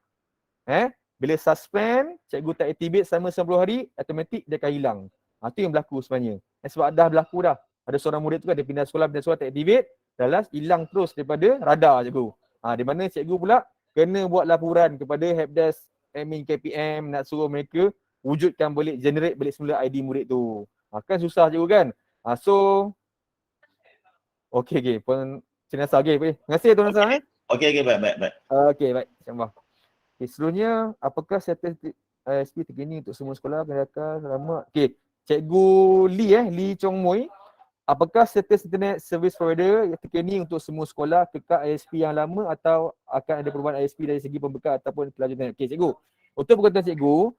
Bila suspend, cikgu tak activate selama 90 hari, automatik dia akan hilang. Itu yang berlaku sebenarnya. Sebab dah berlaku dah. Ada seorang murid tu kan dia pindah sekolah tak activate, dah last hilang terus daripada radar cikgu. Di mana cikgu pula kena buat laporan kepada helpdesk admin KPM nak suruh mereka wujudkan balik, generate balik semula ID murid tu. Kan susah cikgu kan. So okey. Cik Nasar, okey. Terima kasih Tuan Nasar. Okey, baik. Okey, baik. InsyaAllah. Seterusnya, apakah statistik ISP terkini untuk semua sekolah pendidikan selama? Okey, Cikgu Lee Chong Mui, apakah status internet service provider yang terkini untuk semua sekolah kekal ISP yang lama atau akan ada perubahan ISP dari segi pembekal ataupun kelanjutan? Okey, cikgu. Untuk perkataan cikgu,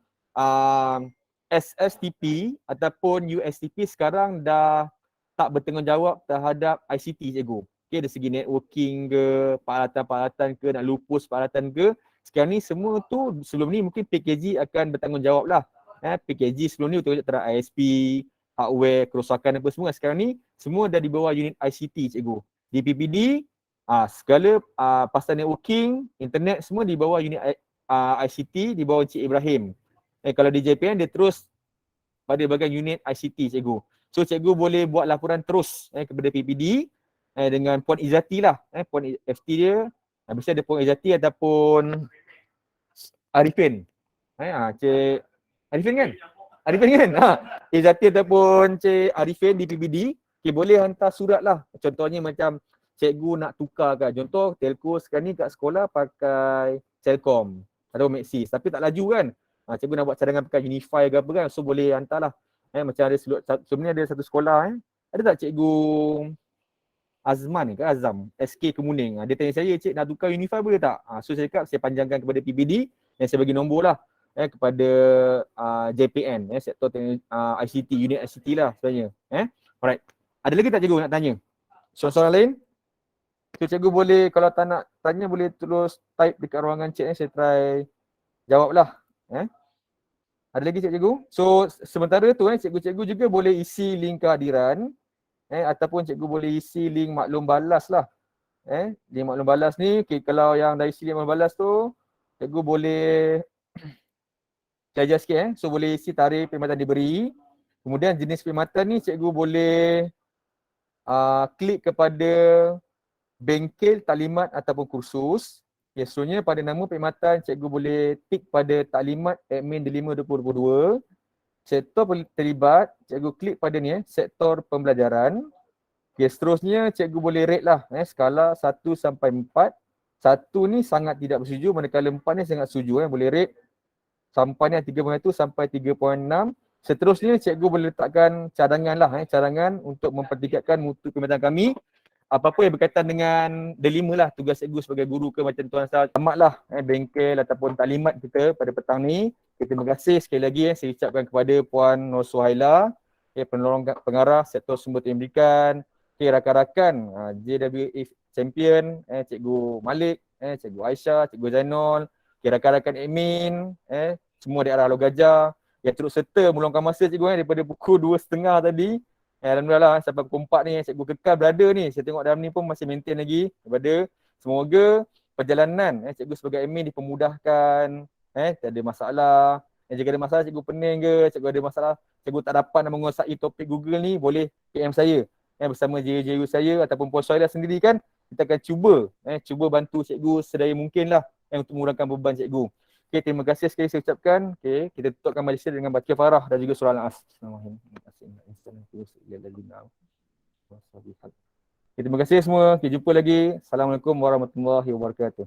SSTP ataupun USTP sekarang dah tak bertanggungjawab terhadap ICT cikgu. Dari segi networking ke, peralatan-peralatan ke, nak lupus peralatan ke. Sekarang ni semua tu, sebelum ni mungkin PKG akan bertanggungjawab lah. PKG sebelum ni betul-betul terhadap ISP, hardware, kerosakan apa semua. Sekarang ni semua dah di bawah unit ICT cikgu. Di PPD, segala pasal networking, internet semua di bawah unit ICT, di bawah Encik Ibrahim. Kalau di JPN dia terus pada bahagian unit ICT cikgu. So cikgu boleh buat laporan terus kepada PPD dengan Puan Izzati lah. Puan FT dia biasanya ada Puan Izzati ataupun Arifin. Cik Arifin kan? Izzati ataupun Cik Arifin di PBD, boleh hantar surat lah. Contohnya macam cikgu nak tukar kan. Contoh telco sekarang ni kat sekolah pakai Celcom atau Maxis tapi tak laju kan. Cikgu nak buat cadangan pakai Unify ke apa kan. So boleh hantar lah. Macam ada sebenarnya ada satu sekolah ada tak cikgu Azman ke Azam, SK Kemuning. Dia tanya saya, cik nak tukar Unify boleh tak? So saya cakap saya panjangkan kepada PBD yang saya bagi nombor lah kepada JPN, sektor ICT, unit ICT lah sebenarnya. Alright. Ada lagi tak cikgu nak tanya? Soalan lain? So cikgu boleh, kalau tak nak tanya boleh terus type dekat ruangan chat saya try jawab lah. Ada lagi cikgu? So sementara tu cikgu-cikgu juga boleh isi link kehadiran. Ataupun cikgu boleh isi link maklum balas lah. Link maklum balas ni, kalau yang dah isi link maklum balas tu, cikgu boleh saya ajar sikit So boleh isi tarikh perkhidmatan diberi. Kemudian jenis perkhidmatan ni cikgu boleh klik kepada bengkel, taklimat ataupun kursus. Seterusnya pada nama perkhidmatan cikgu boleh tik pada taklimat admin Delima 2022. Sektor terlibat, cikgu klik pada ni sektor pembelajaran. Seterusnya cikgu boleh rate lah skala 1 sampai 4. 1 ni sangat tidak bersetuju, manakala 4 ni sangat setuju boleh rate sampai ni 3.1 sampai 3.6. Seterusnya cikgu boleh letakkan cadangan lah cadangan untuk mempertingkatkan mutu perkhidmatan kami. Apa-apa yang berkaitan dengan Delima lah, tugas cikgu sebagai guru ke macam Tuan Asal, tamatlah bengkel ataupun taklimat kita pada petang ni. Terima kasih sekali lagi saya ucapkan kepada Puan Nur Suhaila, penolong pengarah sektor sumber pendidikan, rakan-rakan JWF Champion, Cikgu Malik, Cikgu Aisyah, Cikgu Zainul, rakan-rakan admin, semua di arah Alor Gajah yang terus serta meluangkan masa cikgu daripada pukul 2.30 tadi. Alhamdulillah sampai pukul 4 ni cikgu kekal berada ni. Saya tengok dalam ni pun masih maintain lagi. Daripada semoga perjalanan cikgu sebagai admin dipermudahkan. Tak ada masalah. Jika ada masalah cikgu pening ke, cikgu ada masalah, cikgu tak dapat nak menguasai topik Google ni, boleh PM saya. Bersama JU saya ataupun Puan Suhaila sendiri kan, kita akan cuba bantu cikgu sedaya mungkin lah untuk mengurangkan beban cikgu. Terima kasih sekali saya ucapkan. Kita tutupkan majlis dengan baca Farah dan juga surah Al-As. Terima kasih semua. Kita jumpa lagi. Assalamualaikum warahmatullahi wabarakatuh.